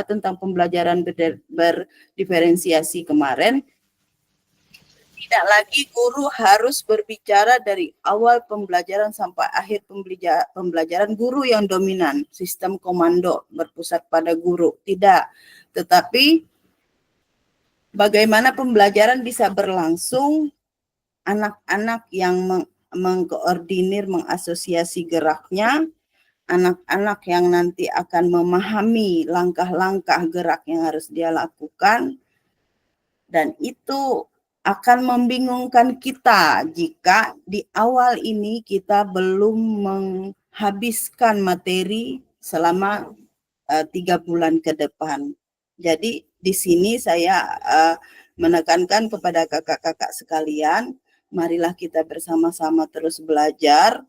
tentang pembelajaran berdiferensiasi kemarin. Tidak lagi guru harus berbicara dari awal pembelajaran sampai akhir pembelajaran, guru yang dominan, sistem komando berpusat pada guru. Tidak, tetapi bagaimana pembelajaran bisa berlangsung, anak-anak yang mengkoordinir, mengasosiasi geraknya, anak-anak yang nanti akan memahami langkah-langkah gerak yang harus dia lakukan, dan itu akan membingungkan kita jika di awal ini kita belum menghabiskan materi selama 3 bulan ke depan. Jadi di sini saya menekankan kepada kakak-kakak sekalian, marilah kita bersama-sama terus belajar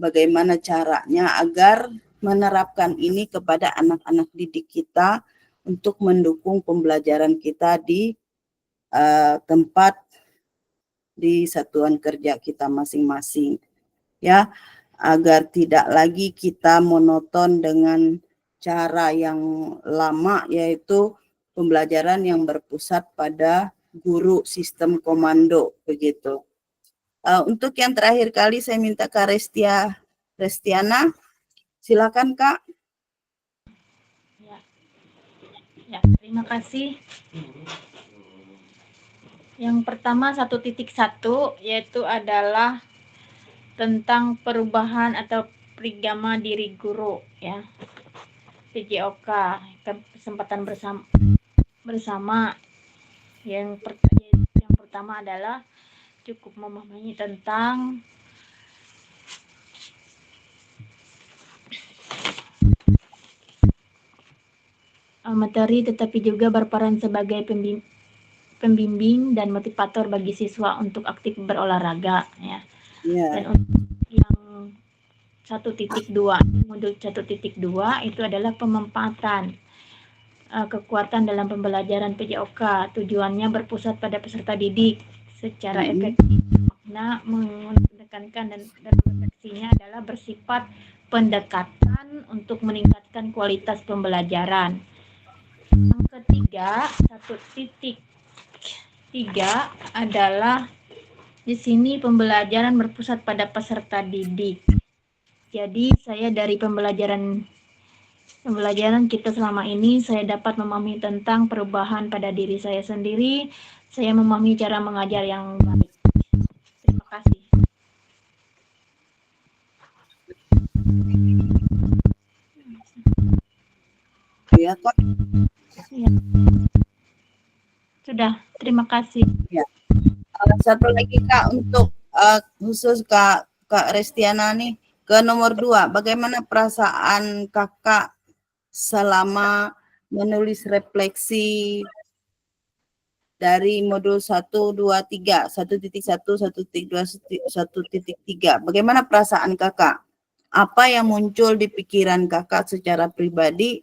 bagaimana caranya agar menerapkan ini kepada anak-anak didik kita untuk mendukung pembelajaran kita di tempat di satuan kerja kita masing-masing, ya, agar tidak lagi kita monoton dengan cara yang lama, yaitu pembelajaran yang berpusat pada guru sistem komando, begitu. Untuk yang terakhir kali saya minta Kak Restiana, silakan Kak. Ya, terima kasih. Yang pertama 1.1 yaitu adalah tentang perubahan atau perigama diri guru, ya. PJOK, kesempatan bersama. Yang pertama adalah cukup memahami tentang materi, tetapi juga berperan sebagai pembimbing dan motivator bagi siswa untuk aktif berolahraga, ya. Dan untuk yang 1.2, modul 1.2 itu adalah pemanfaatan kekuatan dalam pembelajaran PJOK. Tujuannya berpusat pada peserta didik secara efektif. Makna menekankan dan refleksinya adalah bersifat pendekatan untuk meningkatkan kualitas pembelajaran. Yang ketiga, 1.3 adalah di sini pembelajaran berpusat pada peserta didik. Jadi saya dari pembelajaran kita selama ini, saya dapat memahami tentang perubahan pada diri saya sendiri. Saya memahami cara mengajar yang baik. Terima kasih. Ya, Kak. Ya. Sudah, terima kasih. Ya. Satu lagi Kak, untuk khusus Kak Restiana nih, ke nomor 2, bagaimana perasaan kakak selama menulis refleksi dari modul 1, 2, 3, 1.1, 1.2, 1.3. Bagaimana perasaan kakak? Apa yang muncul di pikiran kakak secara pribadi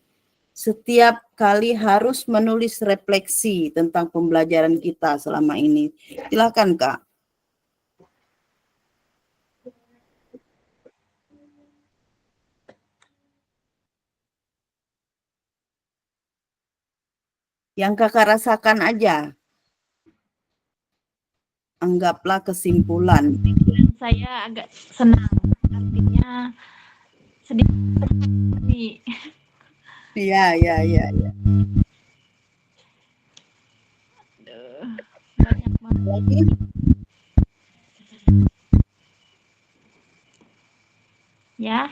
setiap kali harus menulis refleksi tentang pembelajaran kita selama ini? Silakan Kak. Yang kakak rasakan aja. anggaplah kesimpulan. Pikiran saya agak senang, artinya sedikit tapi Iya, iya, iya, iya. banyak banget. Lagi? Ya,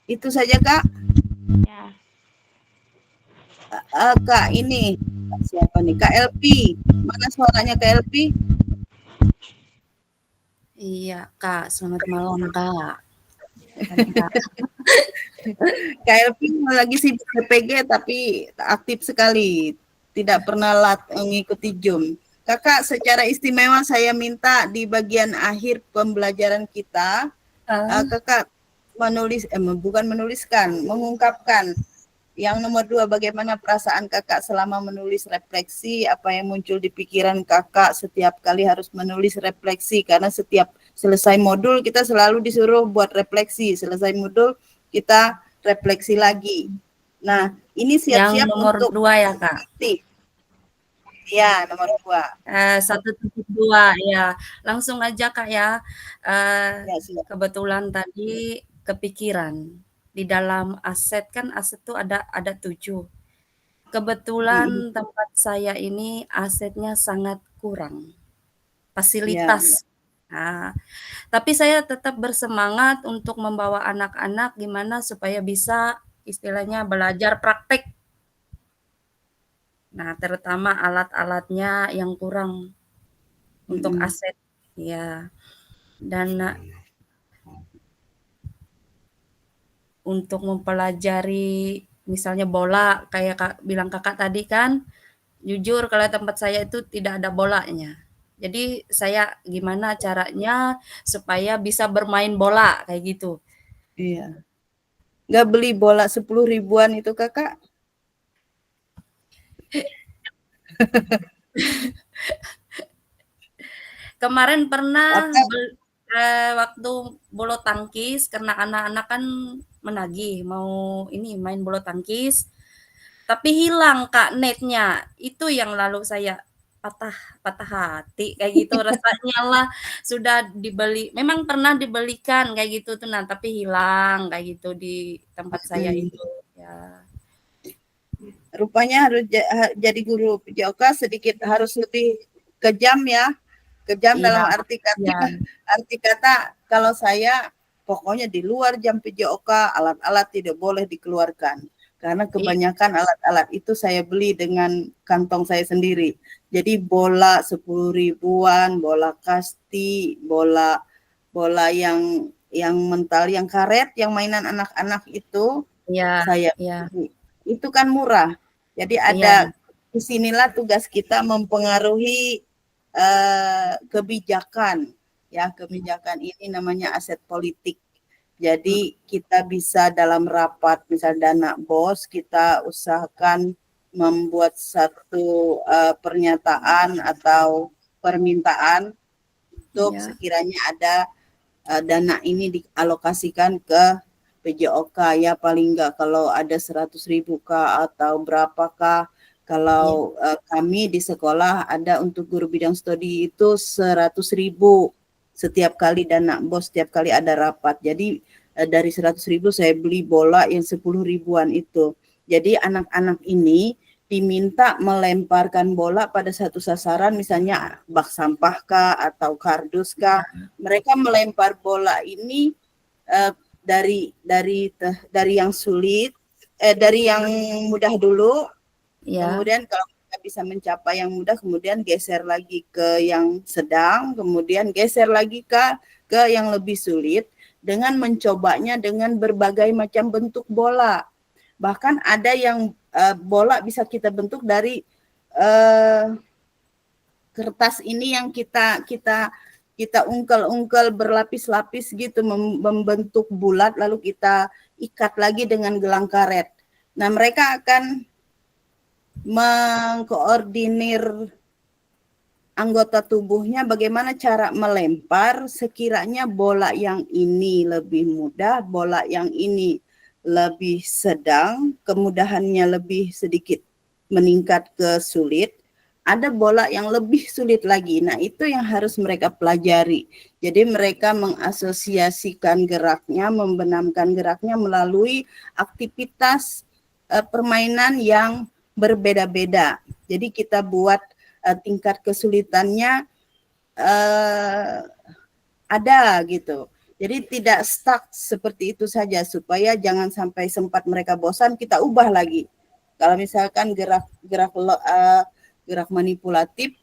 Itu saja, Kak. ya. Kak ini siapa nih? Kak LP. Mana suaranya Kak LP? Iya, Kak. Selamat malam, Kak. Kak LP lagi sibuk PPG tapi aktif sekali. Tidak pernah mengikuti Zoom. Kakak, secara istimewa saya minta di bagian akhir pembelajaran kita, Kakak mengungkapkan yang nomor 2, bagaimana perasaan Kakak selama menulis refleksi, apa yang muncul di pikiran Kakak setiap kali harus menulis refleksi, karena setiap selesai modul kita selalu disuruh buat refleksi, selesai modul kita refleksi lagi. Nah, ini siap-siap Yang nomor untuk 2 ya, Kak? Ya, nomor 2. 1.2 ya. Langsung aja, Kak ya. Ya, siap. Kebetulan tadi kepikiran. Di dalam aset kan aset tuh ada 7. Kebetulan tempat saya ini asetnya sangat kurang. Fasilitas. Nah, tapi saya tetap bersemangat untuk membawa anak-anak gimana supaya bisa istilahnya belajar praktek. Nah, terutama alat-alatnya yang kurang untuk aset. Ya. Dan untuk mempelajari misalnya bola kayak bilang Kakak tadi kan, jujur kalau tempat saya itu tidak ada bolanya. Jadi saya gimana caranya supaya bisa bermain bola kayak gitu. Iya. Nggak beli bola 10 ribuan itu, Kakak? Kemarin pernah waktu bulu tangkis karena anak-anak kan menagih mau ini main bulu tangkis. Tapi hilang Kak netnya. Itu yang lalu saya patah hati kayak gitu rasanya lah, sudah dibeli, memang pernah dibelikan kayak gitu tuh, nah tapi hilang kayak gitu di tempat saya itu ya. Rupanya harus jadi guru PJOK sedikit harus lebih kejam ya. Kejam dalam arti kata kalau saya pokoknya di luar jam PJOK alat-alat tidak boleh dikeluarkan. Karena kebanyakan alat-alat itu saya beli dengan kantong saya sendiri. Jadi bola 10 ribuan, bola kasti, bola yang mental, yang karet, yang mainan anak-anak itu saya beli. Itu kan murah. Jadi ada disinilah tugas kita mempengaruhi kebijakan. Ya, kebijakan ini namanya aset politik. Jadi kita bisa dalam rapat misal dana BOS kita usahakan membuat satu pernyataan atau permintaan untuk sekiranya ada dana ini dialokasikan ke PJOK ya, paling enggak kalau ada 100.000 kah atau berapakah. Kalau kami di sekolah ada untuk guru bidang studi itu 100.000 setiap kali dana BOS, setiap kali ada rapat. Jadi dari 100.000 saya beli bola yang 10 ribuan itu. Jadi anak-anak ini diminta melemparkan bola pada satu sasaran, misalnya bak sampah kah atau kardus kah. Mereka melempar bola ini dari yang sulit, dari yang mudah dulu. Kemudian kalau kita bisa mencapai yang mudah, kemudian geser lagi ke yang sedang, kemudian geser lagi ke yang lebih sulit dengan mencobanya dengan berbagai macam bentuk bola. Bahkan ada yang bola bisa kita bentuk dari kertas ini yang kita ungkel-ungkel berlapis-lapis gitu, membentuk bulat lalu kita ikat lagi dengan gelang karet. Nah, mereka akan mengkoordinir anggota tubuhnya bagaimana cara melempar sekiranya bola yang ini lebih mudah, bola yang ini lebih sedang, kemudahannya lebih sedikit meningkat ke sulit, ada bola yang lebih sulit lagi. Nah, itu yang harus mereka pelajari. Jadi mereka mengasosiasikan geraknya, membenamkan geraknya melalui aktivitas permainan yang berbeda-beda. Jadi kita buat tingkat kesulitannya ada gitu. Jadi tidak stuck seperti itu saja, supaya jangan sampai sempat mereka bosan, kita ubah lagi. Kalau misalkan gerak manipulatif,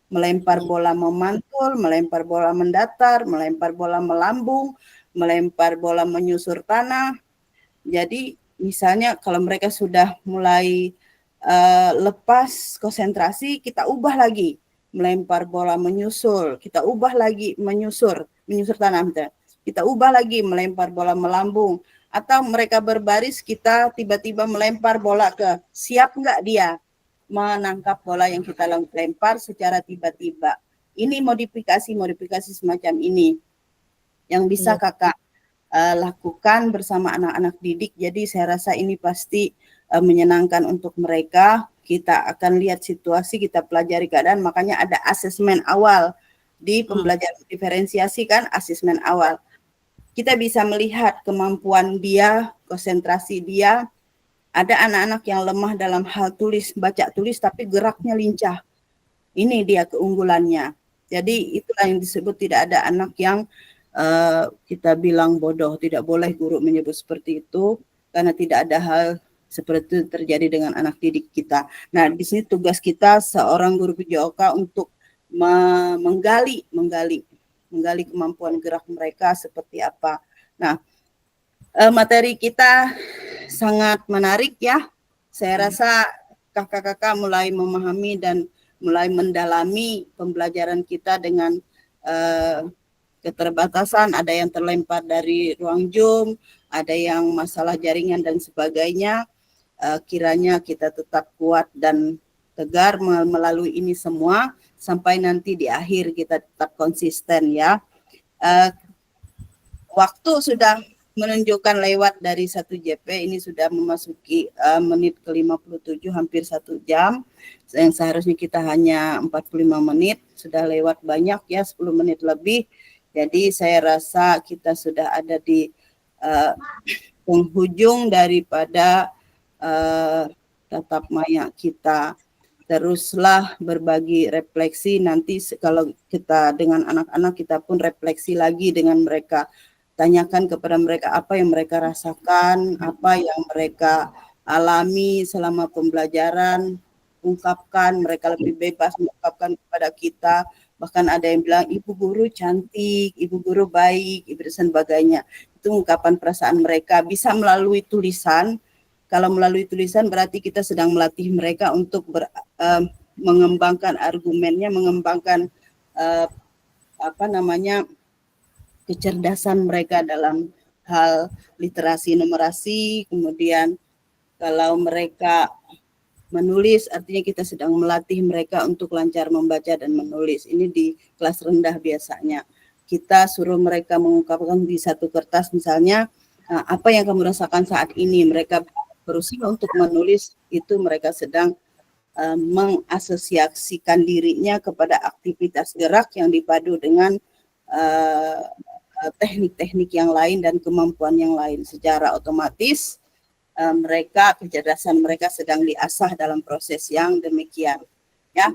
melempar bola memantul, melempar bola mendatar, melempar bola melambung, melempar bola menyusur tanah. Jadi misalnya kalau mereka sudah mulai lepas konsentrasi, kita ubah lagi, melempar bola menyusul, kita ubah lagi menyusur tanah, kita ubah lagi melempar bola melambung, atau mereka berbaris, kita tiba-tiba melempar bola ke, siap nggak dia menangkap bola yang kita lempar secara tiba-tiba. Ini modifikasi semacam ini yang bisa kakak lakukan bersama anak-anak didik. Jadi saya rasa ini pasti menyenangkan untuk mereka. Kita akan lihat situasi, kita pelajari keadaan, makanya ada asesmen awal di pembelajaran diferensiasi kan, asesmen awal. Kita bisa melihat kemampuan dia, konsentrasi dia. Ada anak-anak yang lemah dalam hal baca tulis, tapi geraknya lincah. Ini dia keunggulannya. Jadi itulah yang disebut tidak ada anak yang kita bilang bodoh. Tidak boleh guru menyebut seperti itu, karena tidak ada hal seperti itu terjadi dengan anak didik kita. Nah, di sini tugas kita seorang guru PJOK untuk menggali kemampuan gerak mereka seperti apa. Nah, materi kita sangat menarik ya. Saya rasa kakak-kakak mulai memahami dan mulai mendalami pembelajaran kita dengan keterbatasan. Ada yang terlempar dari ruang Zoom, ada yang masalah jaringan dan sebagainya. Kiranya kita tetap kuat dan tegar melalui ini semua sampai nanti di akhir kita tetap konsisten ya. Waktu sudah menunjukkan lewat dari 1 JP, ini sudah memasuki menit ke-57, hampir 1 jam. Yang seharusnya kita hanya 45 menit, sudah lewat banyak ya, 10 menit lebih. Jadi saya rasa kita sudah ada di penghujung daripada tatap maya kita. Teruslah berbagi refleksi, nanti kalau kita dengan anak-anak kita pun refleksi lagi dengan mereka. Tanyakan kepada mereka apa yang mereka rasakan, apa yang mereka alami selama pembelajaran, ungkapkan, mereka lebih bebas mengungkapkan kepada kita. Bahkan ada yang bilang, ibu guru cantik, ibu guru baik, ibu dan sebagainya. Itu ungkapan perasaan mereka, bisa melalui tulisan. Kalau melalui tulisan berarti kita sedang melatih mereka untuk mengembangkan argumennya, mengembangkan kecerdasan mereka dalam hal literasi numerasi. Kemudian kalau mereka menulis, artinya kita sedang melatih mereka untuk lancar membaca dan menulis. Ini di kelas rendah biasanya. Kita suruh mereka mengungkapkan di satu kertas misalnya, apa yang kamu rasakan saat ini. Mereka berusaha untuk menulis, itu mereka sedang mengasosiasikan dirinya kepada aktivitas gerak yang dipadu dengan teknik-teknik yang lain dan kemampuan yang lain. Secara otomatis kecerdasan mereka sedang diasah dalam proses yang demikian. Ya,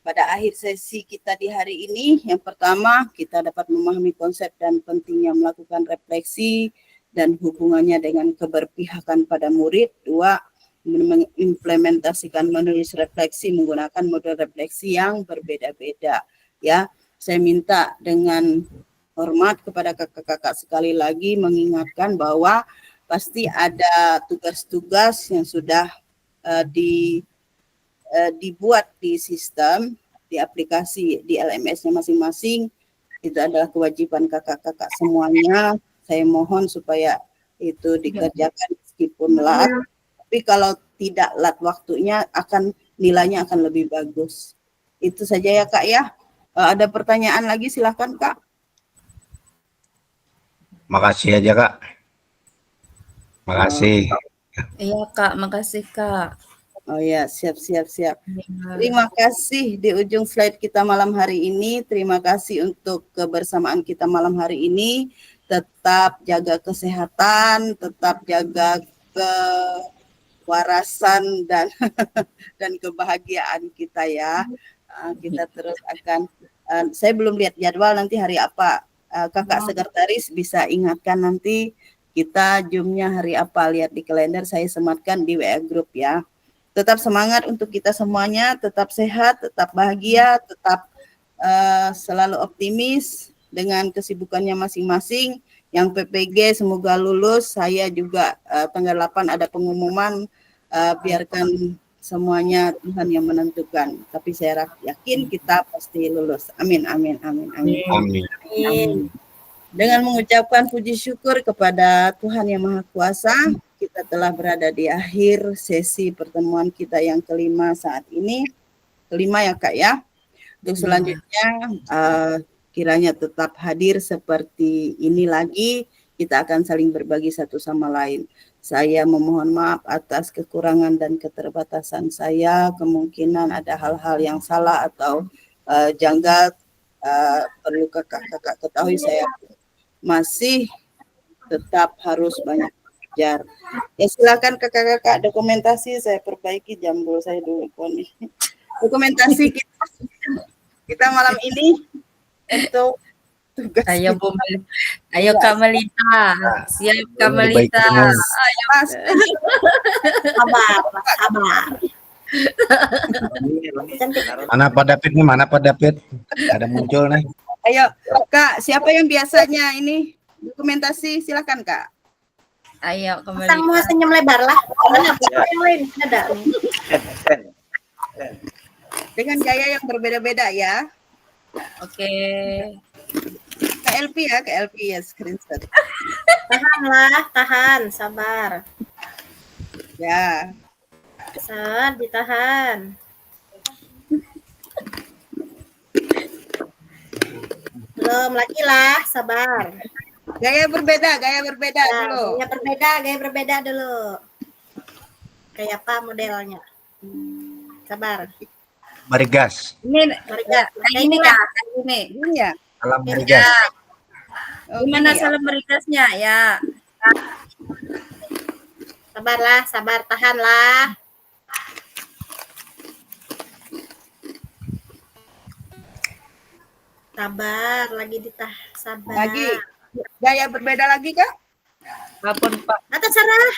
pada akhir sesi kita di hari ini, yang pertama kita dapat memahami konsep dan pentingnya melakukan refleksi dan hubungannya dengan keberpihakan pada murid. 2, mengimplementasikan menulis refleksi menggunakan model refleksi yang berbeda-beda. Ya, saya minta dengan hormat kepada kakak-kakak sekali lagi mengingatkan bahwa pasti ada tugas-tugas yang sudah dibuat di sistem, di aplikasi, di LMS-nya masing-masing. Itu adalah kewajiban kakak-kakak semuanya. Saya mohon supaya itu dikerjakan meskipun lat. Tapi kalau tidak lat waktunya, nilainya akan lebih bagus. Itu saja ya Kak ya. Ada pertanyaan lagi silakan Kak. Makasih aja Kak. Makasih. Iya Kak, makasih Kak. Oh ya, siap. Terima kasih di ujung slide kita malam hari ini. Terima kasih untuk kebersamaan kita malam hari ini. Tetap jaga kesehatan, tetap jaga kewarasan dan dan kebahagiaan kita ya. Kita terus akan saya belum lihat jadwal nanti hari apa. Kakak sekretaris bisa ingatkan nanti kita Zoom-nya hari apa, lihat di kalender, saya sematkan di WA group ya. Tetap semangat untuk kita semuanya, tetap sehat, tetap bahagia, tetap selalu optimis dengan kesibukannya masing-masing. Yang PPG semoga lulus, saya juga tanggal 8 ada pengumuman, biarkan semuanya Tuhan yang menentukan. Tapi saya yakin kita pasti lulus. Amin. Dengan mengucapkan puji syukur kepada Tuhan Yang Maha Kuasa, kita telah berada di akhir sesi pertemuan kita yang kelima saat ini. Kelima ya Kak ya. Untuk selanjutnya kiranya tetap hadir seperti ini lagi. Kita akan saling berbagi satu sama lain. Saya memohon maaf atas kekurangan dan keterbatasan saya. Kemungkinan ada hal-hal yang salah atau janggal. Perlu kakak-kakak ketahui saya masih tetap harus banyak belajar. Ya silakan kakak-kakak dokumentasi, saya perbaiki jambul saya dulu nih. Dokumentasi kita malam ini untuk tugas. Ayo Kak Melita, siap Kak Melita. Ayo. Sabar. Mana Pak David? Ada muncul nih. Ayo Kak, siapa yang biasanya ini dokumentasi, silakan Kak. Ayo Kak Sang Melita. mau senyum lebar lah. Yang lain ada nih. Dengan gaya yang berbeda-beda ya. Oke. KLP ya screenshot. Tahan, sabar. Ya. Sabar, ditahan. Belum lagi lah, sabar. Gaya berbeda dulu. Gaya berbeda dulu. Kayak apa modelnya? Sabar. Barigas. Ini Kak, ini. Ini ya. Salam Barigas. Gimana salam beritasnya ya? Sabar, tahanlah. Sabar, lagi sabar. Lagi. Gaya berbeda lagi Kak? Apapun Pak. Atas Sarah.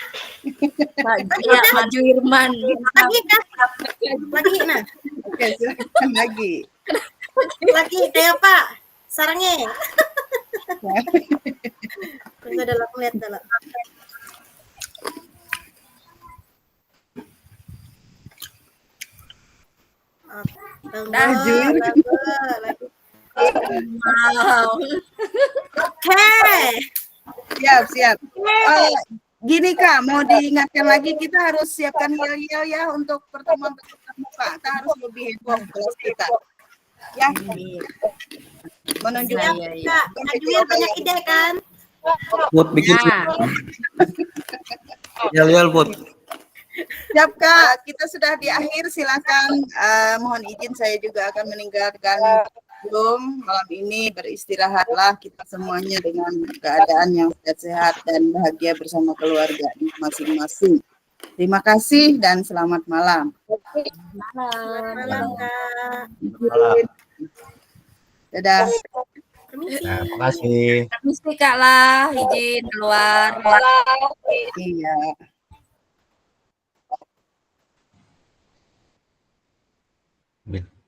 Maju Irman. Lagi Kak. Lagi nah. Oke, silakan lagi. Lagi kayak Pak. Sarangnya. Enggak ada lah, lihat dah. Maju. Wow. Oke. Siap. Gini Kak, mau diingatkan lagi kita harus siapkan yel-yel ya untuk pertemuan muka. Kita harus lebih heboh kelas kita. Ya. Menunjukkan Kak, banyak ide kan? Put bikin. Yel Put. Siap Kak, kita sudah di akhir. Silakan. Mohon izin saya juga akan meninggalkan Zoom malam ini. Beristirahatlah kita semuanya dengan keadaan yang sehat dan bahagia bersama keluarga masing-masing. Terima kasih dan selamat malam. Malam Kak. Dadah. Terima kasih. Permisi Kak lah, izin keluar. Iya.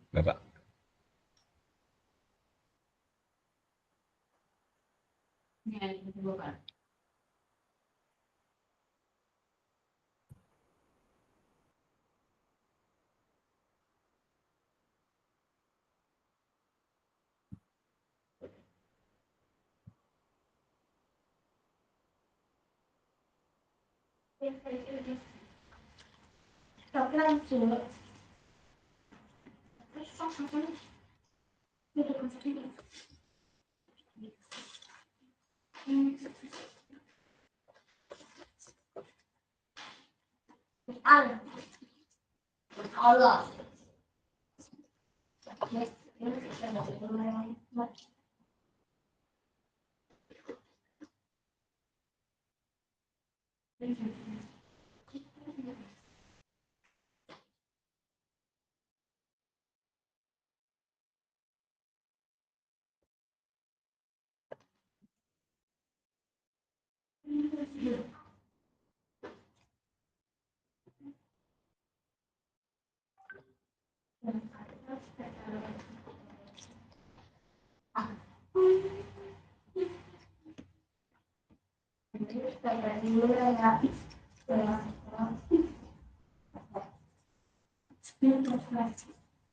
Bapak.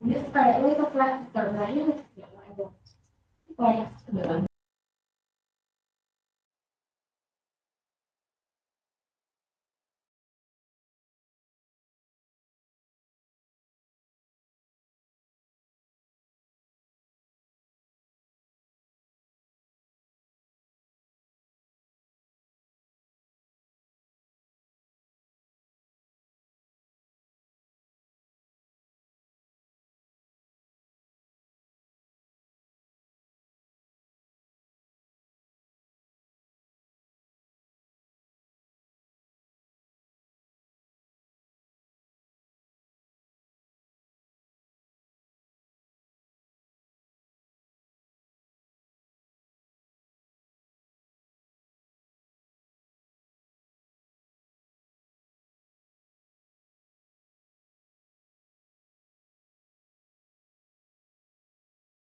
Ini kayak itu kelas